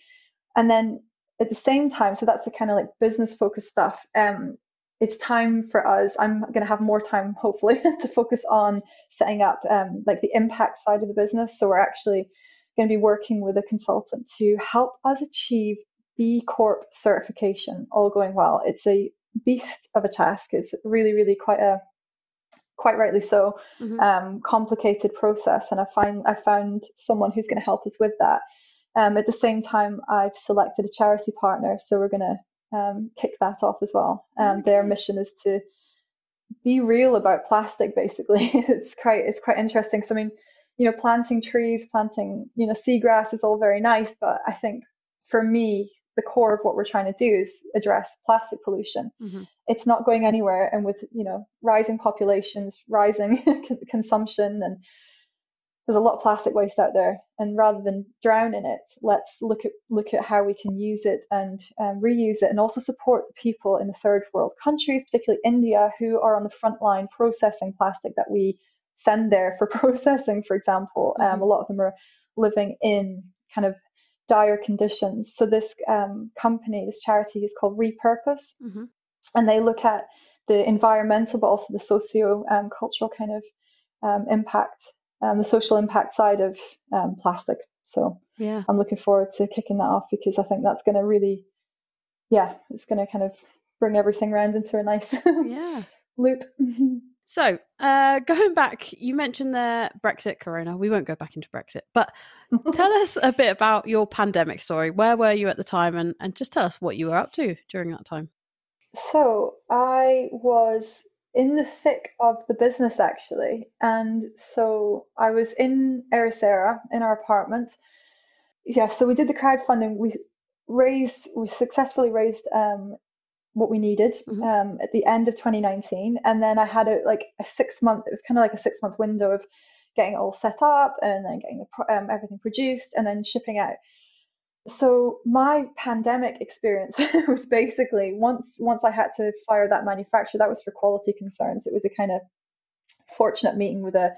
then at the same time. So that's the kind of like business focused stuff. It's time for us, I'm going to have more time, hopefully, to focus on setting up like the impact side of the business. So we're actually going to be working with a consultant to help us achieve B Corp certification, all going well. It's a beast of a task. It's really, really quite rightly so, complicated process. And I found someone who's going to help us with that. At the same time, I've selected a charity partner. So we're going to kick that off as well. Their mission is to be real about plastic, basically. It's quite interesting. So I mean, planting trees, planting seagrass is all very nice, but I think for me the core of what we're trying to do is address plastic pollution. It's not going anywhere, and with rising populations, rising consumption, and there's a lot of plastic waste out there, and rather than drown in it, let's look at how we can use it and reuse it, and also support the people in the third world countries, particularly India, who are on the front line processing plastic that we send there for processing, for example. A lot of them are living in kind of dire conditions. So this company, this charity, is called Repurpose, and they look at the environmental but also the socio cultural kind of impact, the social impact side of plastic. So yeah, I'm looking forward to kicking that off, because I think that's going to really, it's going to kind of bring everything around into a nice loop. So going back, you mentioned there Brexit, Corona. We won't go back into Brexit, but tell us a bit about your pandemic story. Where were you at the time, and just tell us what you were up to during that time. So I was in the thick of the business, actually. And so I was in Sarah in our apartment. Yeah, so we did the crowdfunding. We successfully raised what we needed at the end of 2019. And then I had a 6 month, it was kind of like a 6 month window of getting it all set up and then getting everything produced and then shipping out. So my pandemic experience was basically once I had to fire that manufacturer, that was for quality concerns. It was a kind of fortunate meeting with a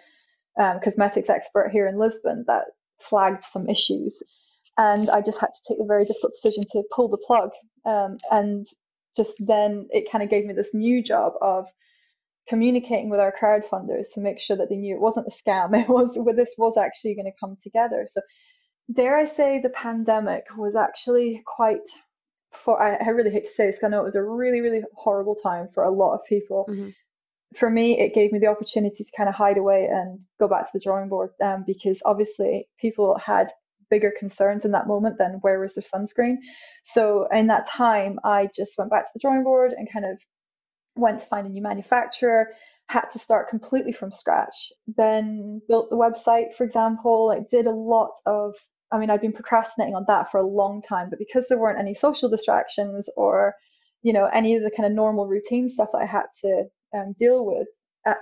cosmetics expert here in Lisbon that flagged some issues. And I just had to take the very difficult decision to pull the plug. And just then it kind of gave me this new job of communicating with our crowdfunders to make sure that they knew it wasn't a scam. This was actually going to come together. So dare I say the pandemic was actually quite, I really hate to say this, because I know it was a really, really horrible time for a lot of people. For me, it gave me the opportunity to kind of hide away and go back to the drawing board, because obviously people had bigger concerns in that moment than where was their sunscreen. So in that time, I just went back to the drawing board and kind of went to find a new manufacturer, had to start completely from scratch, then built the website, for example, did a lot of, I'd been procrastinating on that for a long time, but because there weren't any social distractions or, any of the kind of normal routine stuff that I had to deal with,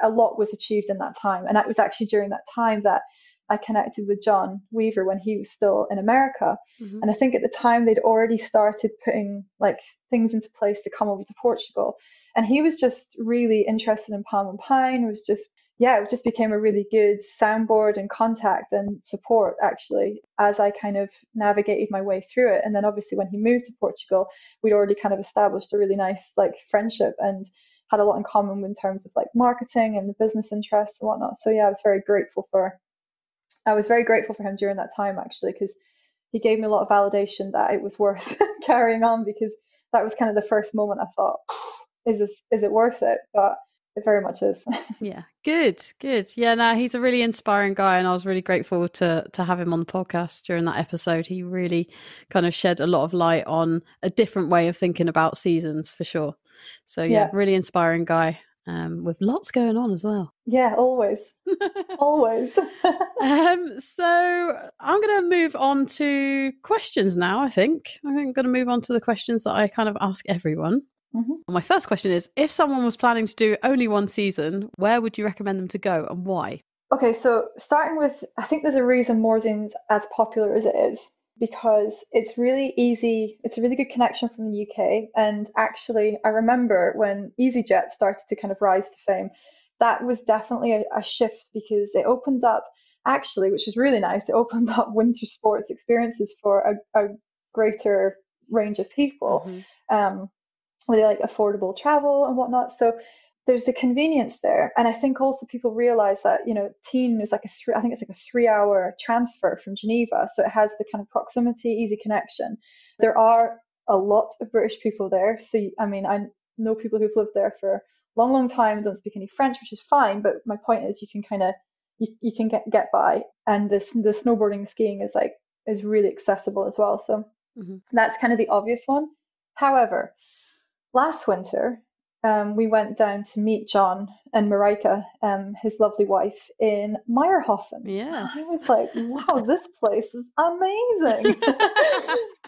a lot was achieved in that time. And that was actually during that time that I connected with John Weaver when he was still in America. And I think at the time they'd already started putting things into place to come over to Portugal. And he was just really interested in palm and pine. It just became a really good soundboard and contact and support, actually, as I kind of navigated my way through it. And then obviously when he moved to Portugal, we'd already kind of established a really nice friendship and had a lot in common in terms of marketing and the business interests and whatnot. So yeah, I was very grateful for him during that time, actually, because he gave me a lot of validation that it was worth carrying on, because that was kind of the first moment I thought, is it worth it? But it very much is. Yeah, good. Yeah, no, he's a really inspiring guy, and I was really grateful to have him on the podcast during that episode. He really kind of shed a lot of light on a different way of thinking about seasons, for sure. So yeah. Really inspiring guy. With lots going on as well. Yeah, always. Always. So I'm going to move on to questions now, I think. I'm going to move on to the questions that I kind of ask everyone. My first question is, if someone was planning to do only one season, where would you recommend them to go and why? Okay, so starting with, I think there's a reason Morzine's as popular as it is, because it's really easy. It's a really good connection from the UK. And actually, I remember when EasyJet started to kind of rise to fame, that was definitely a shift, because it opened up, actually, which is really nice, it opened up winter sports experiences for a greater range of people, with affordable travel and whatnot. So there's the convenience there. And I think also people realize that, Teen is I think it's a 3-hour transfer from Geneva. So it has the kind of proximity, easy connection. There are a lot of British people there. So, I know people who've lived there for a long, long time, don't speak any French, which is fine. But my point is you can kind of, you can get by. And the snowboarding, skiing is really accessible as well. So that's kind of the obvious one. However, last winter, we went down to meet John and Marika, his lovely wife, in Meyerhofen. Yes. I was like, wow, this place is amazing.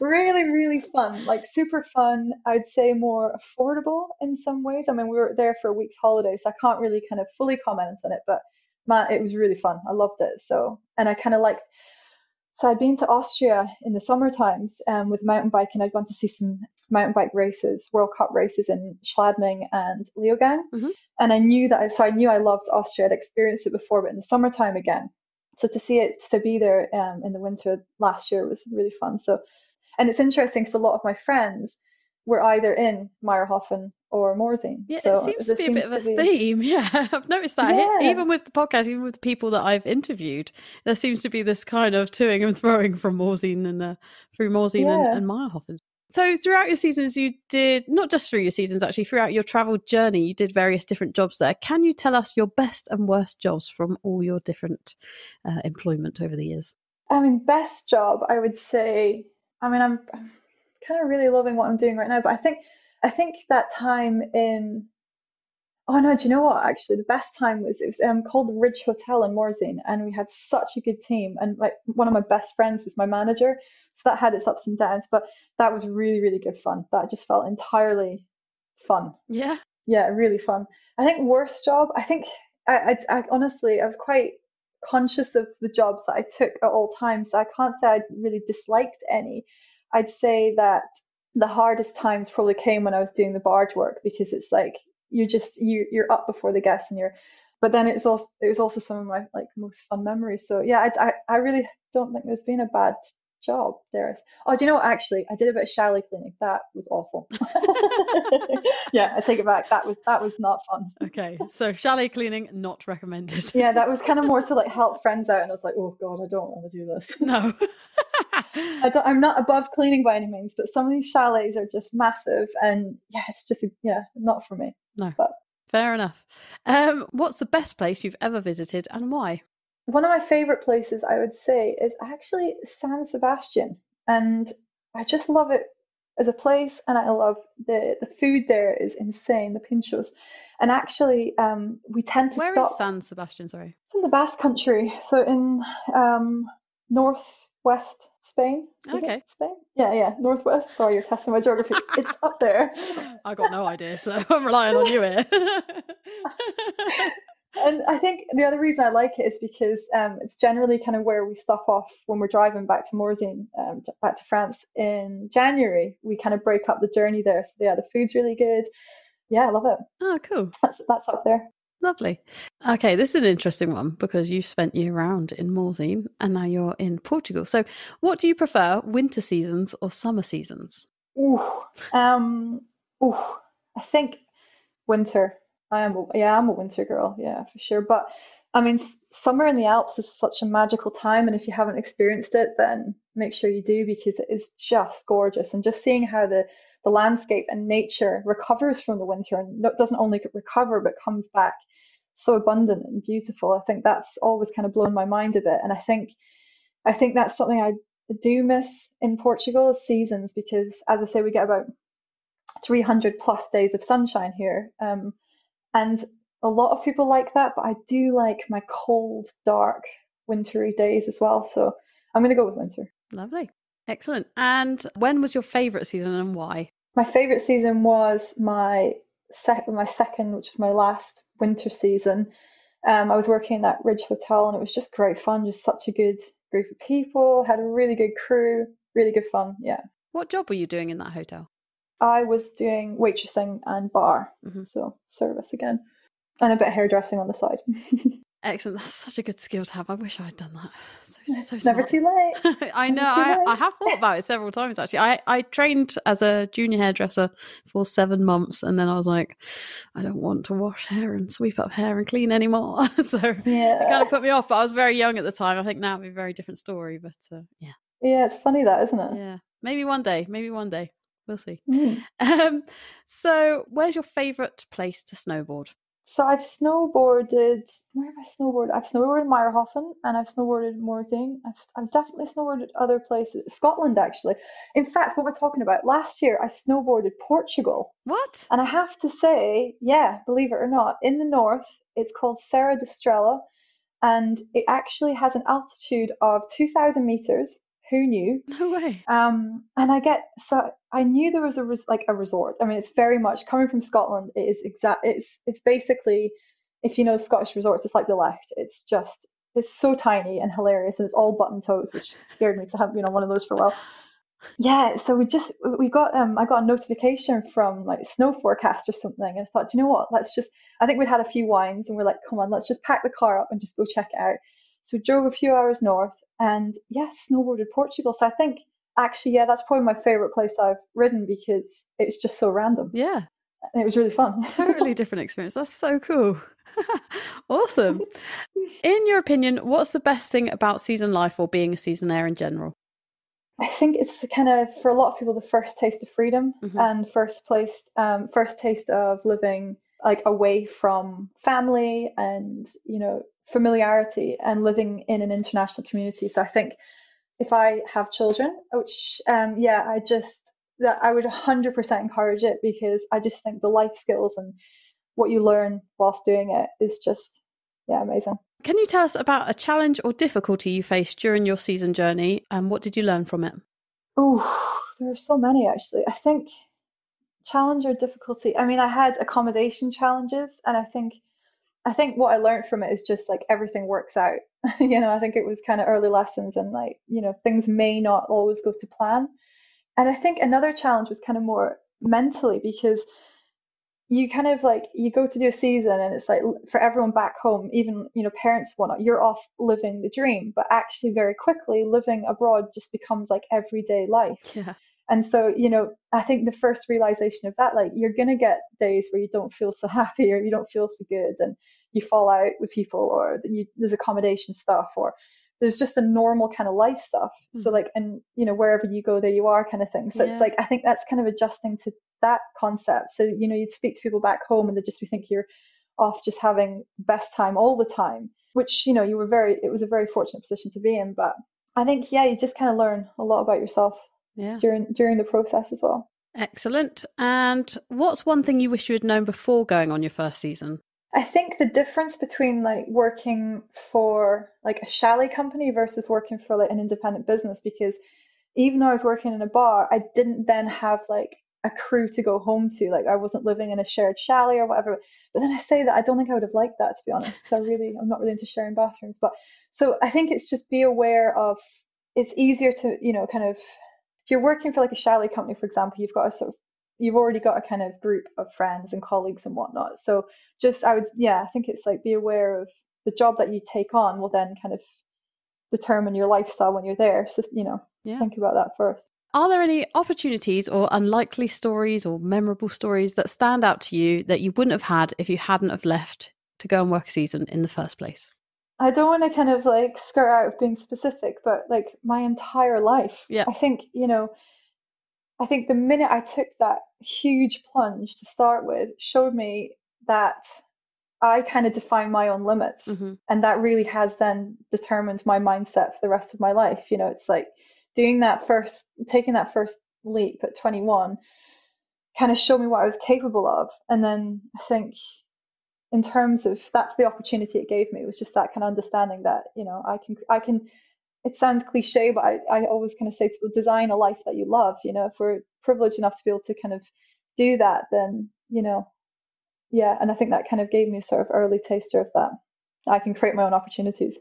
Really, really fun, super fun. I'd say more affordable in some ways. We were there for a week's holiday, so I can't really kind of fully comment on it, but man, it was really fun. I loved it. So, and I kind of like, so I'd been to Austria in the summer times with mountain bike, and I'd gone to see some mountain bike races, World Cup races in Schladming and Leogang. Mm-hmm. And I knew that, so I knew I loved Austria. I'd experienced it before, but in the summertime again. So to see it, to be there in the winter last year was really fun. So, and it's interesting because a lot of my friends were either in Meyerhofen or Morzine. Yeah, So it seems to be a bit of a theme. Yeah, I've noticed that. Yeah. Even with the podcast, even with the people that I've interviewed, there seems to be this kind of toing and throwing from Morzine and through Morzine and Meyerhofen. So throughout your seasons, you did, not just through your seasons, actually, throughout your travel journey, you did various different jobs there. Can you tell us your best and worst jobs from all your different employment over the years? I mean, best job, I would say, I mean, I'm kind of really loving what I'm doing right now, but I think that time in, oh no, do you know what? Actually, the best time was, it was called the Ridge Hotel in Morzine, and we had such a good team. And like one of my best friends was my manager, so that had its ups and downs, but that was really, really good fun. That just felt entirely fun. Yeah. Yeah, really fun. I think worst job, I think I honestly, I was quite conscious of the jobs that I took at all times. So I can't say I really disliked any. I'd say that the hardest times probably came when I was doing the barge work, because it's like you're up before the guests, and but then it was also some of my like most fun memories. So yeah, I really don't think there's been a bad job there. Oh, do you know what? Actually, I did a bit of chalet cleaning. That was awful. Yeah, I take it back. That was not fun. Okay, so chalet cleaning not recommended. Yeah, that was kind of more to like help friends out, and I was like, oh God, I don't want to do this. No. I'm not above cleaning by any means, but some of these chalets are just massive, and yeah, it's just not for me. No, but fair enough. What's the best place you've ever visited and why? One of my favorite places, I would say, is actually San Sebastian, and I just love it as a place, and I love the food there is insane, the pinchos. And actually, we tend to Where stop. is San Sebastian? Sorry, it's in the Basque Country, so in northwest Spain. Okay. Spain? Yeah, northwest. Sorry, you're testing my geography. It's up there. I got no idea, so I'm relying on you here. And I think the other reason I like it is because it's generally kind of where we stop off when we're driving back to Morzine, back to France in January. We kind of break up the journey there. So yeah, the food's really good. Yeah, I love it. Oh, cool. That's up there. Lovely. Okay, this is an interesting one because you spent year round in Morzine and now you're in Portugal. So what do you prefer, winter seasons or summer seasons? I think winter. I'm a winter girl, yeah, for sure. But I mean, summer in the Alps is such a magical time, and if you haven't experienced it, then make sure you do, because it is just gorgeous. And just seeing how the landscape and nature recovers from the winter, and doesn't only recover but comes back so abundant and beautiful. I think that's always kind of blown my mind a bit, and I think that's something I do miss in Portugal, is seasons, because as I say, we get about 300 plus days of sunshine here. And a lot of people like that, but I do like my cold, dark, wintry days as well. So I'm going to go with winter. Lovely. Excellent. And when was your favourite season and why? My favourite season was my second, which was my last winter season. I was working in that Ridge Hotel, and it was just great fun. Just such a good group of people, had a really good crew, really good fun. Yeah. What job were you doing in that hotel? I was doing waitressing and bar, so service again, and a bit of hairdressing on the side. Excellent. That's such a good skill to have. I wish I had done that. So Never too late. I know. I have thought about it several times, actually. I trained as a junior hairdresser for 7 months, and then I was like, I don't want to wash hair and sweep up hair and clean anymore. So it kind of put me off, but I was very young at the time. I think now it'd be a very different story, but yeah. Yeah, it's funny that, isn't it? Yeah. Maybe one day. We'll see. So where's your favourite place to snowboard? So I've snowboarded. Where have I snowboarded? I've snowboarded in Meyerhofen, and I've snowboarded in Morzine. I've definitely snowboarded other places. Scotland, actually. In fact, what we're talking about, last year I snowboarded Portugal. What? And I have to say, yeah, believe it or not, in the north, it's called Serra da Estrela, and it actually has an altitude of 2,000 meters. Who knew? No way. And I knew there was a resort. I mean, it's very much coming from Scotland. It is it's basically if you know Scottish resorts, it's like the Left. It's so tiny and hilarious, and it's all button toes, which scared me because I haven't been on one of those for a while. Yeah, so we got I got a notification from like snow forecast or something, and I thought, you know what, I think we'd had a few wines and we're like, come on, let's just pack the car up and just go check it out. So we drove a few hours north and yeah, snowboarded Portugal. So I think actually, yeah, that's probably my favorite place I've ridden because it was just so random. Yeah. And it was really fun. Totally different experience. That's so cool. Awesome. In your opinion, what's the best thing about season life or being a seasonaire in general? I think it's kind of, for a lot of people, the first taste of freedom and first taste of living like away from family and, you know, familiarity and living in an international community. So I think if I have children, which, that I would 100% encourage it because I just think the life skills and what you learn whilst doing it is just, yeah, amazing. Can you tell us about a challenge or difficulty you faced during your season journey and what did you learn from it? Oh, there are so many actually. I think challenge or difficulty. I mean, I had accommodation challenges, and I think what I learned from it is just like everything works out. You know, I think it was kind of early lessons and like, you know, things may not always go to plan. And I think another challenge was kind of more mentally because you kind of like you go to do a season and it's like for everyone back home, even you know parents and whatnot, you're off living the dream, but actually very quickly living abroad just becomes like everyday life. Yeah. And so, you know, I think the first realization of that, like you're gonna get days where you don't feel so happy or you don't feel so good and you fall out with people or there's accommodation stuff or there's just the normal kind of life stuff. So like, and you know, wherever you go, there you are kind of thing. So it's like, I think that's kind of adjusting to that concept. So, you know, you'd speak to people back home and they'd just be thinking you're off just having the best time all the time, which, you know, it was a very fortunate position to be in. But I think, yeah, you just kind of learn a lot about yourself during the process as well. Excellent. And what's one thing you wish you had known before going on your first season? I think the difference between like working for like a chalet company versus working for like an independent business, because even though I was working in a bar, I didn't then have like a crew to go home to. Like I wasn't living in a shared chalet or whatever. But then I say that I don't think I would have liked that, to be honest, because I'm not really into sharing bathrooms. But so I think it's just be aware of, it's easier to, you know, kind of, if you're working for like a chalet company, for example, you've already got a kind of group of friends and colleagues and whatnot. So just, I think it's like be aware of the job that you take on will then kind of determine your lifestyle when you're there. So, you know, think about that first. Are there any opportunities or unlikely stories or memorable stories that stand out to you that you wouldn't have had if you hadn't have left to go and work a season in the first place? I don't want to kind of like skirt out of being specific, but like my entire life, I think, you know, I think the minute I took that huge plunge to start with showed me that I kind of define my own limits. And that really has then determined my mindset for the rest of my life. You know, it's like taking that first leap at 21 kind of showed me what I was capable of. And then I think in terms of, that's the opportunity it gave me, was just that kind of understanding that, you know, I can, it sounds cliche, but I always kind of say to people, design a life that you love. You know, if we're privileged enough to be able to kind of do that, then, you know, and I think that kind of gave me a sort of early taster of that. I can create my own opportunities.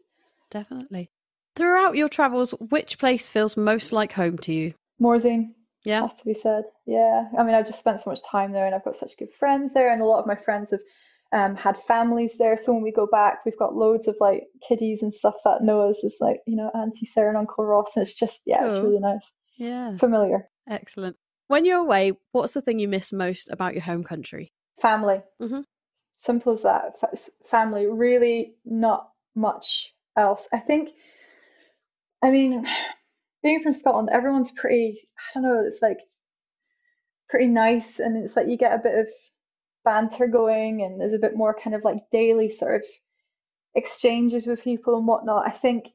Definitely. Throughout your travels, which place feels most like home to you? Morzine. Has to be said. Yeah. I mean, I've just spent so much time there and I've got such good friends there, and a lot of my friends have had families there. So when we go back, we've got loads of like kiddies and stuff that know us as like, you know, Auntie Sarah and Uncle Ross. And it's just, cool. It's really nice. Yeah. Familiar. Excellent. When you're away, what's the thing you miss most about your home country? Family. Simple as that. Family, really not much else. I mean, being from Scotland, everyone's pretty, I don't know, it's like pretty nice, and it's like you get a bit of banter going and there's a bit more kind of like daily sort of exchanges with people and whatnot, I think.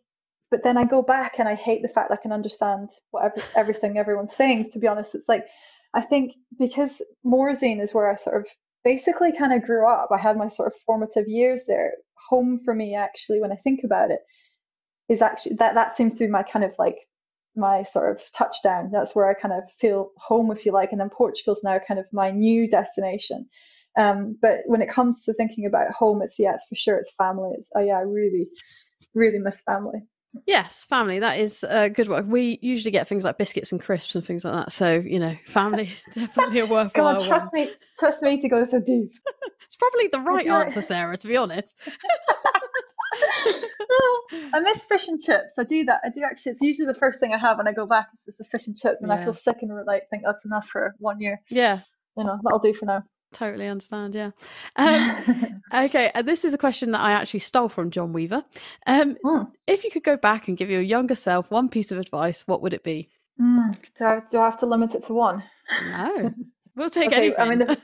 But then I go back and I hate the fact that I can understand everything everyone's saying. To be honest, it's like, I think because Morzine is where I sort of basically kind of grew up. I had my sort of formative years there. Home for me, actually, when I think about it, is actually that seems to be my kind of like my sort of touchdown. That's where I kind of feel home, if you like. And then Portugal's now kind of my new destination. But when it comes to thinking about home, it's for sure it's family. It's I really, really miss family. Yes, family. That is a good one. We usually get things like biscuits and crisps and things like that. So, family is definitely a Come on, worthwhile one. Trust me to go so deep. It's probably the right answer, Sarah, to be honest. I miss fish and chips. I do that. I do actually. It's usually the first thing I have when I go back. It's just the fish and chips, and I feel sick and like think that's enough for 1 year. Yeah, that'll do for now. Totally understand. Yeah. Okay, and this is a question that I actually stole from John Weaver. If you could go back and give your younger self one piece of advice, what would it be? Do I have to limit it to one? No, we'll take anything. I mean,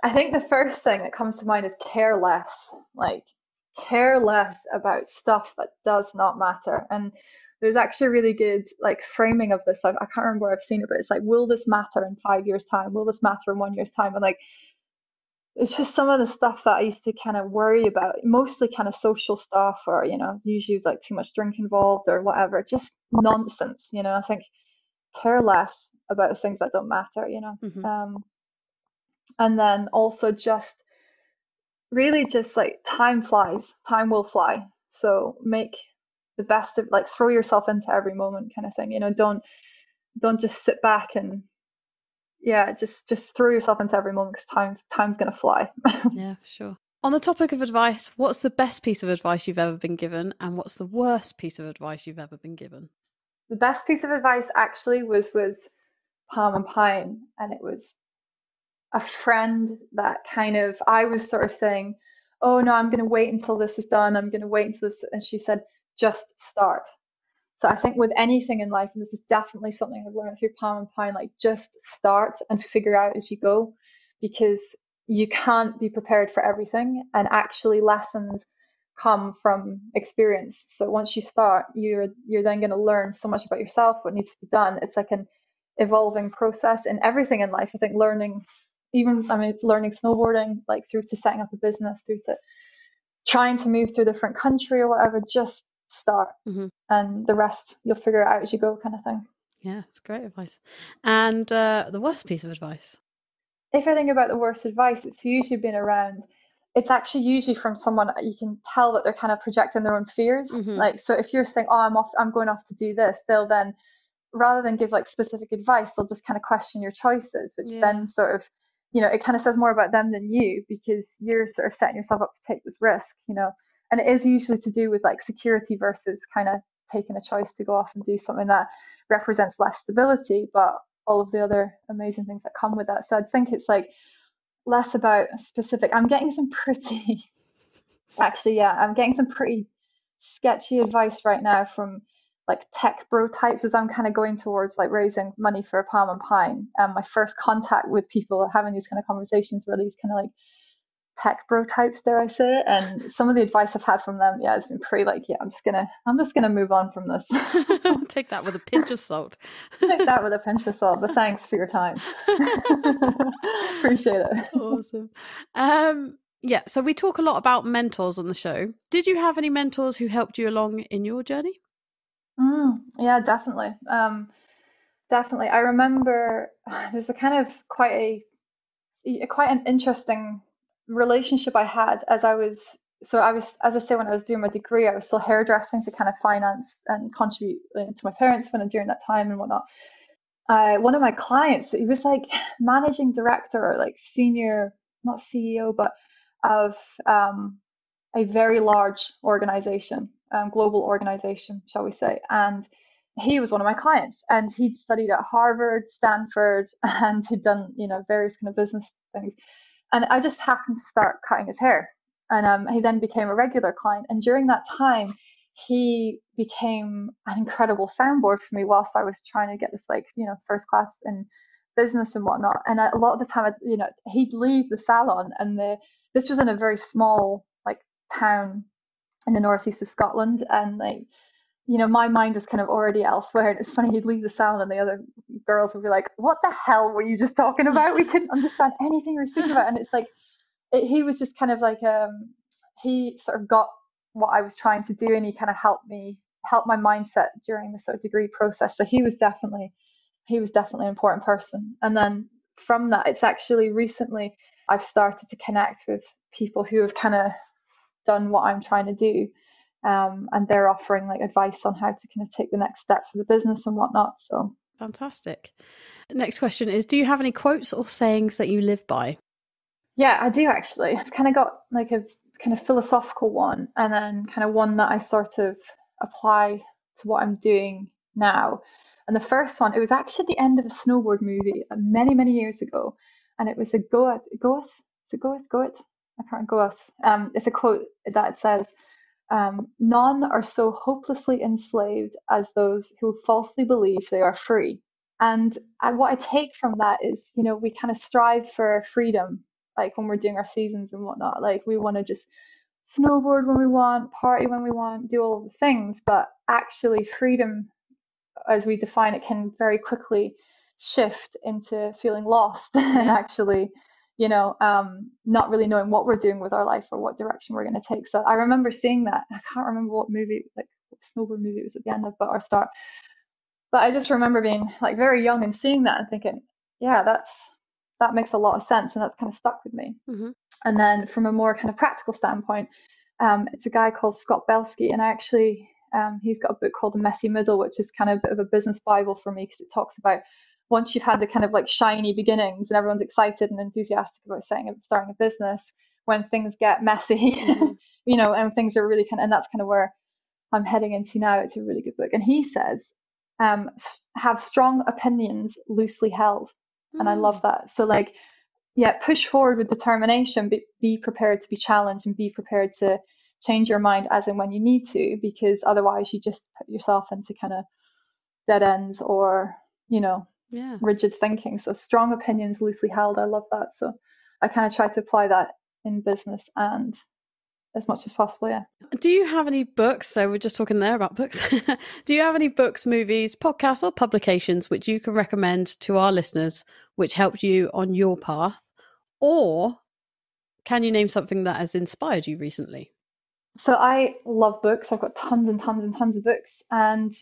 I think the first thing that comes to mind is care less. Like, care less about stuff that does not matter. And there's actually a really good like framing of this. I can't remember where I've seen it, but it's like, will this matter in 5 years' time? Will this matter in 1 year's time? And like, it's just some of the stuff that I used to kind of worry about, mostly kind of social stuff, or usually like too much drink involved or whatever, just nonsense. I think care less about the things that don't matter. And then also just really just like time flies, time will fly. So make the best of, like, throw yourself into every moment kind of thing. Don't just sit back and just throw yourself into every moment, because time's gonna fly. Yeah, for sure. On the topic of advice, what's the best piece of advice you've ever been given, and what's the worst piece of advice you've ever been given? The best piece of advice actually was with Palm and Pine, and it was a friend that I was sort of saying, oh no, I'm going to wait until this is done. I'm going to wait until this. And she said, just start. So I think with anything in life, and this is definitely something I've learned through Palm and Pine, like, just start and figure out as you go, because you can't be prepared for everything. And actually lessons come from experience. So once you start, you're then going to learn so much about yourself, what needs to be done. It's like an evolving process in everything in life. I think learning snowboarding, like, through to setting up a business, through to trying to move to a different country or whatever, just start. And the rest you'll figure it out as you go, kind of thing. Yeah, it's great advice. And the worst piece of advice? If I think about the worst advice, it's usually been around, it's actually usually from someone you can tell that they're kind of projecting their own fears. Like, so if you're saying, oh, I'm going off to do this, they'll then, rather than give like specific advice, they'll just kind of question your choices, which then sort of, it kind of says more about them than you, because you're sort of setting yourself up to take this risk, and it is usually to do with like security versus kind of taking a choice to go off and do something that represents less stability, but all of the other amazing things that come with that. So I'd think it's like less about specific. I'm getting some pretty sketchy advice right now from like tech bro types, as I'm kind of going towards like raising money for Palm and Pine. My first contact with people having these kind of conversations were these kind of like tech bro types, dare I say it. And some of the advice I've had from them, it's been pretty like, I'm just gonna move on from this. Take that with a pinch of salt. Take that with a pinch of salt, but thanks for your time. Appreciate it. Awesome. So we talk a lot about mentors on the show. Did you have any mentors who helped you along in your journey? Yeah, definitely. Definitely. I remember there's a kind of quite an interesting relationship I had as I was, as I say, when I was doing my degree, I was still hairdressing to kind of finance and contribute to my parents during that time and whatnot. One of my clients, he was like managing director or like senior, not CEO, but of a very large organization, global organization, shall we say. And he was one of my clients, and he'd studied at Harvard, Stanford, and he'd done, various kind of business things. And I just happened to start cutting his hair. And he then became a regular client. And during that time, he became an incredible soundboard for me whilst I was trying to get this, like, first class in business and whatnot. And a lot of the time, he'd leave the salon, and this was in a very small, like, town in the northeast of Scotland. And like, my mind was kind of already elsewhere. And it's funny, he'd leave the salon and the other girls would be like, what the hell were you just talking about? We couldn't understand anything you were speaking about. And it's like, he was just kind of like, he sort of got what I was trying to do, and he kind of helped my mindset during the sort of degree process. So he was definitely an important person. And then from that, it's actually recently, I've started to connect with people who have kind of done what I'm trying to do. And they're offering like advice on how to kind of take the next steps for the business and whatnot. So fantastic. Next question is, do you have any quotes or sayings that you live by? Yeah, I do actually. I've kind of got like a kind of philosophical one, and then kind of one that I sort of apply to what I'm doing now. And the first one, it was actually the end of a snowboard movie many, many years ago. And it was a Goeth, is it Goeth? I can't Goeth. It's a quote that says, none are so hopelessly enslaved as those who falsely believe they are free. And what I take from that is, you know, we kind of strive for freedom, like when we're doing our seasons and whatnot. Like we want to just snowboard when we want, party when we want, do all of the things. But actually, freedom, as we define it, can very quickly shift into feeling lost and actually, you know, not really knowing what we're doing with our life or what direction we're going to take. So I remember seeing that. I can't remember what movie, like what snowboard movie it was at the end of, but or start. But I just remember being like very young and seeing that and thinking, yeah, that makes a lot of sense, and that's kind of stuck with me. Mm-hmm. And then from a more kind of practical standpoint, it's a guy called Scott Belsky, and I actually he's got a book called The Messy Middle, which is kind of a bit of a business Bible for me, because it talks about once you've had the kind of like shiny beginnings and everyone's excited and enthusiastic about starting a business, when things get messy, mm-hmm. you know, and things are really kind of, and that's kind of where I'm heading into now. It's a really good book. And he says, have strong opinions loosely held. And I love that. So like, yeah, push forward with determination, but be prepared to be challenged and be prepared to change your mind as and when you need to, because otherwise you just put yourself into kind of dead ends or, you know, rigid thinking. So strong opinions loosely held. I love that. So I kind of try to apply that in business and as much as possible. Yeah. Do you have any books? So we're just talking there about books. Do you have any books, movies, podcasts, or publications which you can recommend to our listeners, which helped you on your path? Or can you name something that has inspired you recently? So I love books. I've got tons and tons and tons of books. And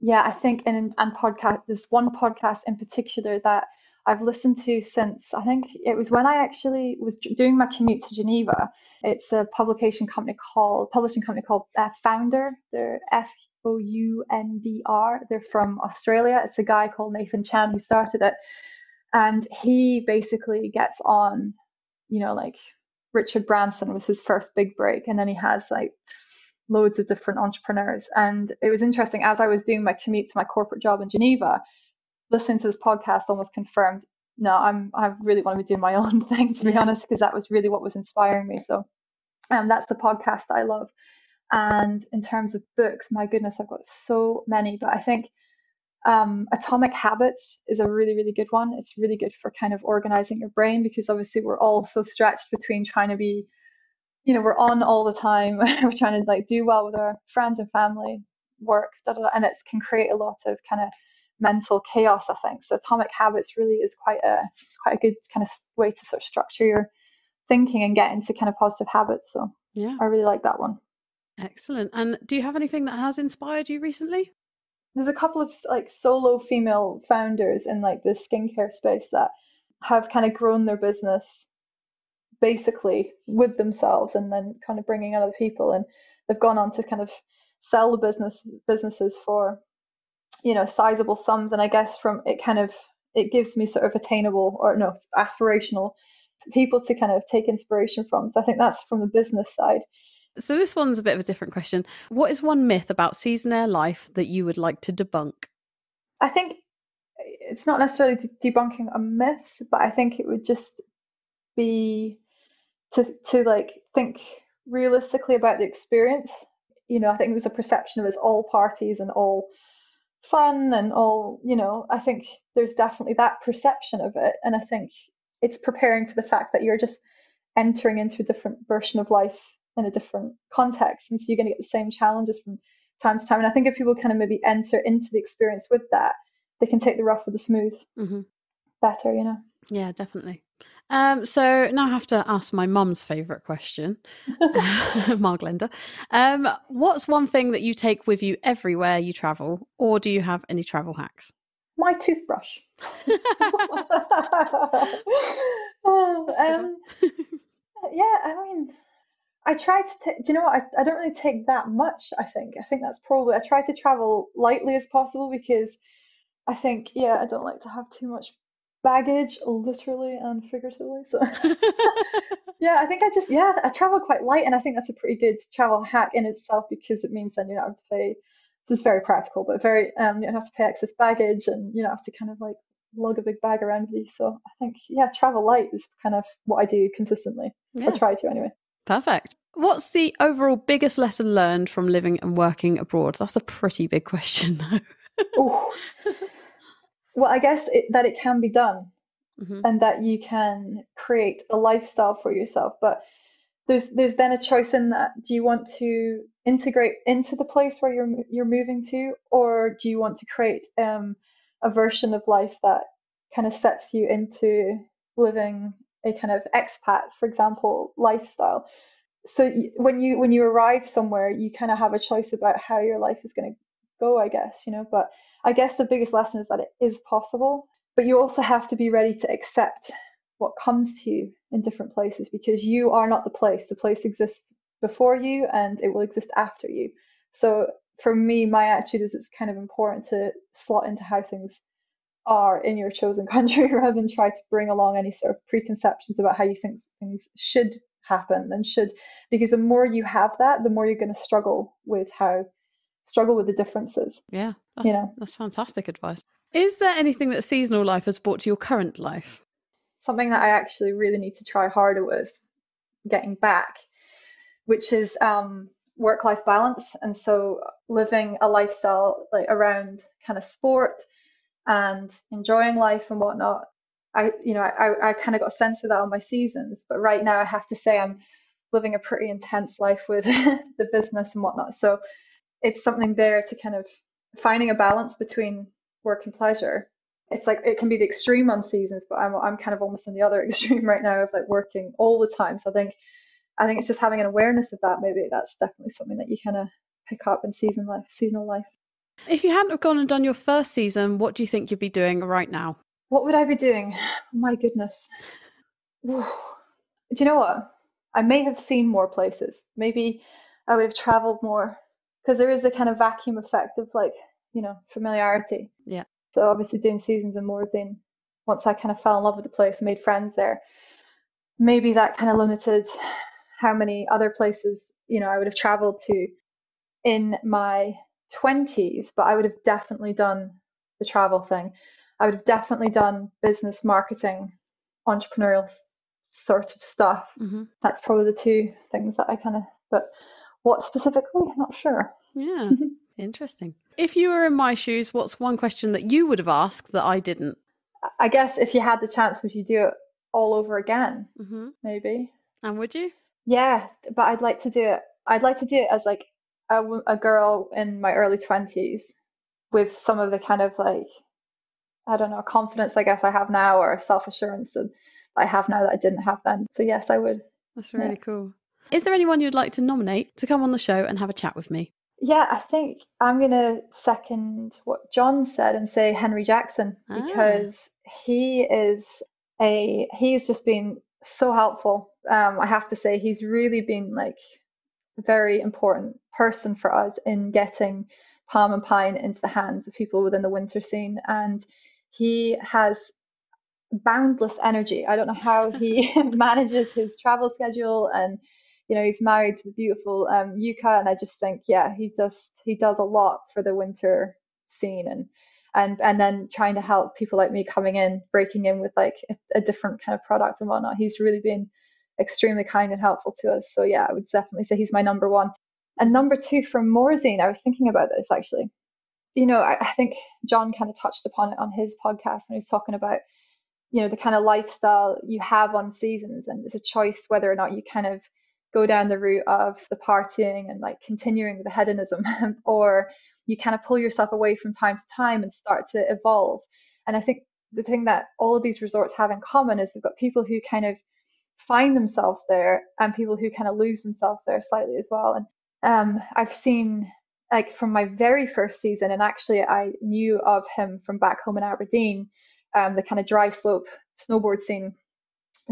yeah, I think and podcast, there's one podcast in particular that I've listened to since, I think it was when I actually was doing my commute to Geneva. It's a publishing company called Founder. They're Foundr. They're from Australia. It's a guy called Nathan Chan who started it. And he basically gets on, you know, like Richard Branson was his first big break. And then he has like loads of different entrepreneurs. And it was interesting, as I was doing my commute to my corporate job in Geneva, listening to this podcast almost confirmed, no, I really want to be doing my own thing, to be honest, because that was really what was inspiring me. So that's the podcast I love. And in terms of books, my goodness, I've got so many, but I think Atomic Habits is a really, really good one. It's really good for kind of organizing your brain, because obviously we're all so stretched between trying to be, you know, we're on all the time. We're trying to like do well with our friends and family, work, and it can create a lot of kind of mental chaos, I think. So Atomic Habits really is quite a good kind of way to sort of structure your thinking and get into kind of positive habits. So yeah, I really like that one. Excellent. And do you have anything that has inspired you recently? There's a couple of like solo female founders in like the skincare space that have kind of grown their business basically with themselves and then kind of bringing in other people, and they've gone on to kind of sell the businesses for, you know, sizable sums. And I guess from it kind of, it gives me sort of aspirational people to kind of take inspiration from. So I think that's from the business side. So this one's a bit of a different question. What is one myth about Seasonaire life that you would like to debunk? I think it's not necessarily debunking a myth, but I think it would just be to like think realistically about the experience. You know, I think there's a perception of it's all parties and all fun and all, you know, I think there's definitely that perception of it. And I think it's preparing for the fact that you're just entering into a different version of life in a different context. And so you're going to get the same challenges from time to time. And I think if people kind of maybe enter into the experience with that, they can take the rough with the smooth better, you know? Yeah, definitely. So now I have to ask my mum's favourite question, Marglenda. What's one thing that you take with you everywhere you travel, or do you have any travel hacks? My toothbrush. That's a good one. Yeah, I mean, I try to do you know what? I don't really take that much, I think. I think that's probably, I try to travel lightly as possible because I think, yeah, I don't like to have too much baggage, literally and figuratively. So, yeah, I think yeah, I travel quite light, and I think that's a pretty good travel hack in itself because it means then you don't have to pay. This is very practical, but very, you don't have to pay excess baggage, and you don't have to kind of like lug a big bag around with you. So I think, yeah, travel light is kind of what I do consistently, or Yeah, try to anyway. perfect. What's the overall biggest lesson learned from living and working abroad? That's a pretty big question, though. Oh, well, I guess that it can be done, Hmm. and that you can create a lifestyle for yourself. But there's then a choice in that. Do you want to integrate into the place where you're moving to, or do you want to create a version of life that kind of sets you into living a kind of expat, for example, lifestyle? So when you arrive somewhere, you kind of have a choice about how your life is going to go, I guess, But I guess the biggest lesson is that it is possible, but you also have to be ready to accept what comes to you in different places, because you are not the place. The place exists before you, and it will exist after you. So for me, my attitude is it's kind of important to slot into how things are in your chosen country rather than try to bring along any sort of preconceptions about how you think things should happen and should, because the more you have that, the more you're going to struggle with the differences. Yeah, That's fantastic advice. Is there anything that seasonal life has brought to your current life? something that I actually really need to try harder with getting back, which is work-life balance. And so living a lifestyle like around kind of sport and enjoying life and whatnot. I kind of got a sense of that on my seasons, but right now I have to say I'm living a pretty intense life with the business and whatnot. So it's something there to kind of finding a balance between work and pleasure. It's like it can be the extreme on seasons, but I'm kind of almost in the other extreme right now of like working all the time. So I think it's just having an awareness of that. Maybe that's definitely something that you kind of pick up in seasonal life. If you hadn't have gone and done your first season, what do you think you'd be doing right now? What would I be doing? Oh my goodness. Do you know what? I may have seen more places. Maybe I would have traveled more, because there is a kind of vacuum effect of like, familiarity. Yeah. So obviously doing seasons in Morzine, once I kind of fell in love with the place, made friends there, maybe that kind of limited how many other places, I would have traveled to in my 20s, but I would have definitely done the travel thing. I would have definitely done business marketing, entrepreneurial sort of stuff. Mm-hmm. That's probably the two things that I kind of, but what specifically? I'm not sure. Yeah, interesting. If you were in my shoes, what's one question that you would have asked that I didn't? I guess if you had the chance, would you do it all over again? Mm-hmm. Maybe. And would you? Yeah, but I'd like to do it. I'd like to do it as like a girl in my early 20s with some of the kind of like, I don't know, confidence I guess I have now, or self-assurance that I have now that I didn't have then. So yes, I would. That's really cool. Is there anyone you'd like to nominate to come on the show and have a chat with me? Yeah, I think I'm going to second what John said and say Henry Jackson, because he's just been so helpful. I have to say he's really been like a very important person for us in getting Palm and Pine into the hands of people within the winter scene. And he has boundless energy. I don't know how he manages his travel schedule, and he's married to the beautiful Yuka, and I just think, yeah, he does a lot for the winter scene, and then trying to help people like me coming in, breaking in with like a different kind of product and whatnot. He's really been extremely kind and helpful to us. So yeah, I would definitely say he's my number one. And number two for Morzine, I was thinking about this actually. I think John kind of touched upon it on his podcast when he was talking about the kind of lifestyle you have on seasons, and it's a choice whether or not you kind of go down the route of the partying and like continuing with the hedonism or you kind of pull yourself away from time to time and start to evolve. And I think the thing that all of these resorts have in common is they've got people who kind of find themselves there and people who kind of lose themselves there slightly as well. And I've seen like from my very first season, and actually I knew of him from back home in Aberdeen, the kind of dry slope snowboard scene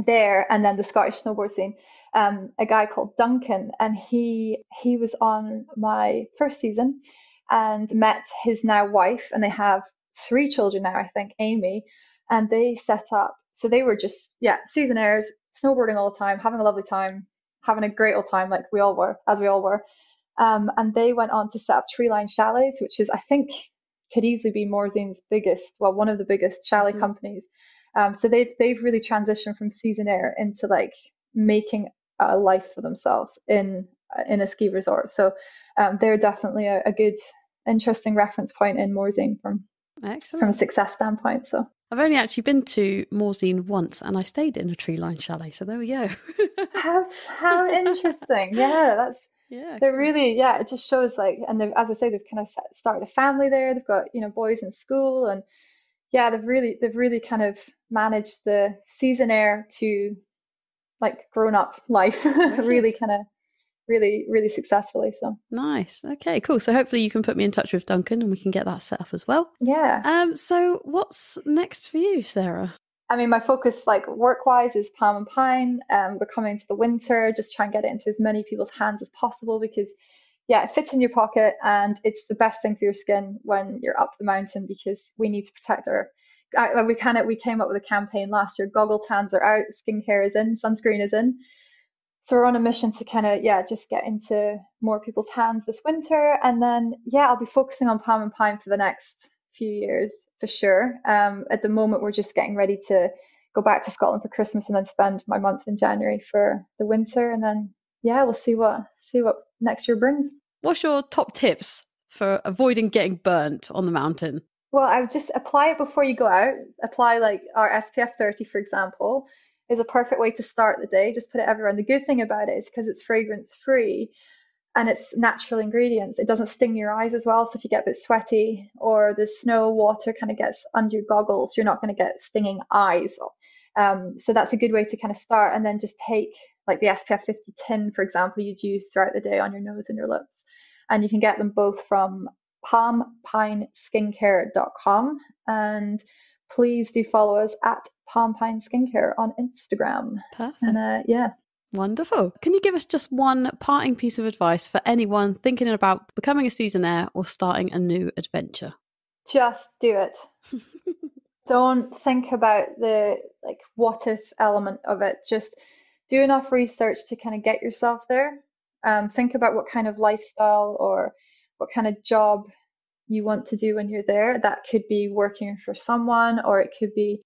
there, and then the Scottish snowboard scene. A guy called Duncan, and he was on my first season and met his now wife, and they have 3 children now, I think, Amy, and they set up. So they were just, yeah, seasonaires, snowboarding all the time, having a lovely time, having a great old time, like we all were, as we all were. And they went on to set up Treeline Chalets, which is, I think, could easily be Morzine's biggest, well, one of the biggest chalet companies. So they've really transitioned from Seasonaire into like making a life for themselves in a ski resort. So they're definitely a good, interesting reference point in Morzine from a success standpoint. So I've only actually been to Morzine once, and I stayed in a Treeline Chalet. So there we go. how interesting! Yeah, they're really, yeah. It just shows like, and as I say, they've kind of started a family there. They've got boys in school, and yeah, they've really kind of managed the Seasonaire to like grown up life, really kind of really successfully. So nice. Okay, cool. So hopefully you can put me in touch with Duncan and we can get that set up as well. Yeah. So what's next for you, Sarah? I mean, my focus, like work-wise, is Palm and Pine. We're coming into the winter, just try and get it into as many people's hands as possible because, yeah, it fits in your pocket and it's the best thing for your skin when you're up the mountain because we need to protect our. We came up with a campaign last year. Goggle tans are out, skincare is in, sunscreen is in. So we're on a mission to kind of, yeah, just get into more people's hands this winter. And then, yeah, I'll be focusing on Palm and Pine for the next few years for sure. At the moment, we're just getting ready to go back to Scotland for Christmas and then spend my month in January for the winter. And then, yeah, we'll see what next year brings. What's your top tips for avoiding getting burnt on the mountain? Well, I would just apply it before you go out. Apply like our SPF 30, for example, is a perfect way to start the day. Just put it everywhere. And the good thing about it is because it's fragrance free and it's natural ingredients, it doesn't sting your eyes as well. So if you get a bit sweaty or the snow water kind of gets under your goggles, you're not going to get stinging eyes. So that's a good way to kind of start. And then just take like the SPF 50 tin, for example, you'd use throughout the day on your nose and your lips. And you can get them both from palmpineskincare.com, and please do follow us at Palm Pine Skincare on Instagram. Perfect. And yeah. Wonderful. Can you give us just one parting piece of advice for anyone thinking about becoming a seasonaire or starting a new adventure? Just do it. Don't think about the like what if element of it. Just do enough research to kind of get yourself there. Think about what kind of lifestyle or what kind of job you want to do when you're there. That could be working for someone, or it could be,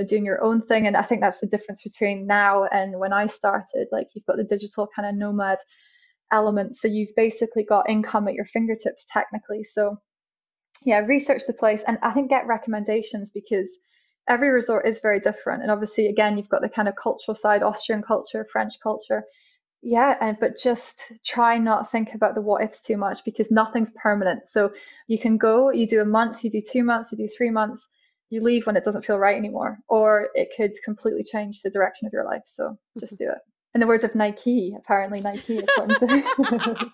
doing your own thing. And I think that's the difference between now and when I started. Like, you've got the digital kind of nomad element. So you've basically got income at your fingertips technically. So yeah, research the place, and I think get recommendations because every resort is very different. And obviously, again, you've got the kind of cultural side, Austrian culture, French culture. Yeah, but just try not think about the what ifs too much because nothing's permanent. So you can go, you do a month, you do 2 months, you do 3 months, you leave when it doesn't feel right anymore, or it could completely change the direction of your life. So just do it. In the words of Nike, apparently Nike, according to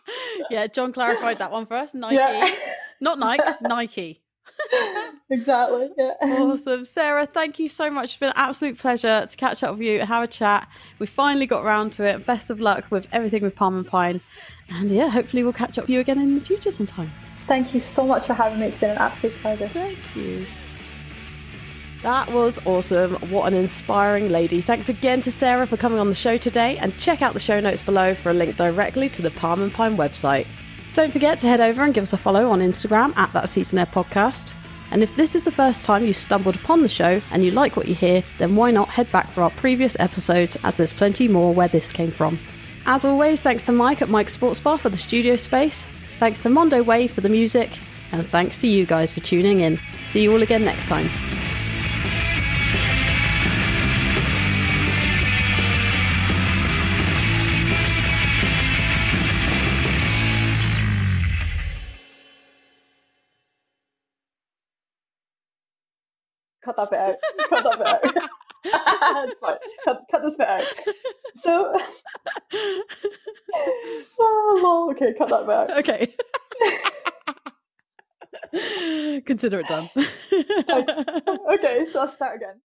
yeah, John clarified that one for us. Nike, yeah. Not Nike, Nike. Exactly. Yeah. Awesome. Sarah, thank you so much. It's been an absolute pleasure to catch up with you and have a chat. We finally got around to it. Best of luck with everything with Palm and Pine. And yeah, hopefully we'll catch up with you again in the future sometime. Thank you so much for having me. It's been an absolute pleasure. Thank you. That was awesome. What an inspiring lady. Thanks again to Sarah for coming on the show today, and check out the show notes below for a link directly to the Palm and Pine website. Don't forget to head over and give us a follow on Instagram at That Seasonaire Podcast. And if this is the first time you stumbled upon the show and you like what you hear, then why not head back for our previous episodes, as there's plenty more where this came from. As always, thanks to Mike at Mike's Sports Bar for the studio space, thanks to Mondo Wave for the music, and thanks to you guys for tuning in. See you all again next time. Cut that bit out. Cut that bit out. It's fine. Cut this bit out. So, okay, cut that bit out. Okay. Consider it done. Okay, okay, so I'll start again.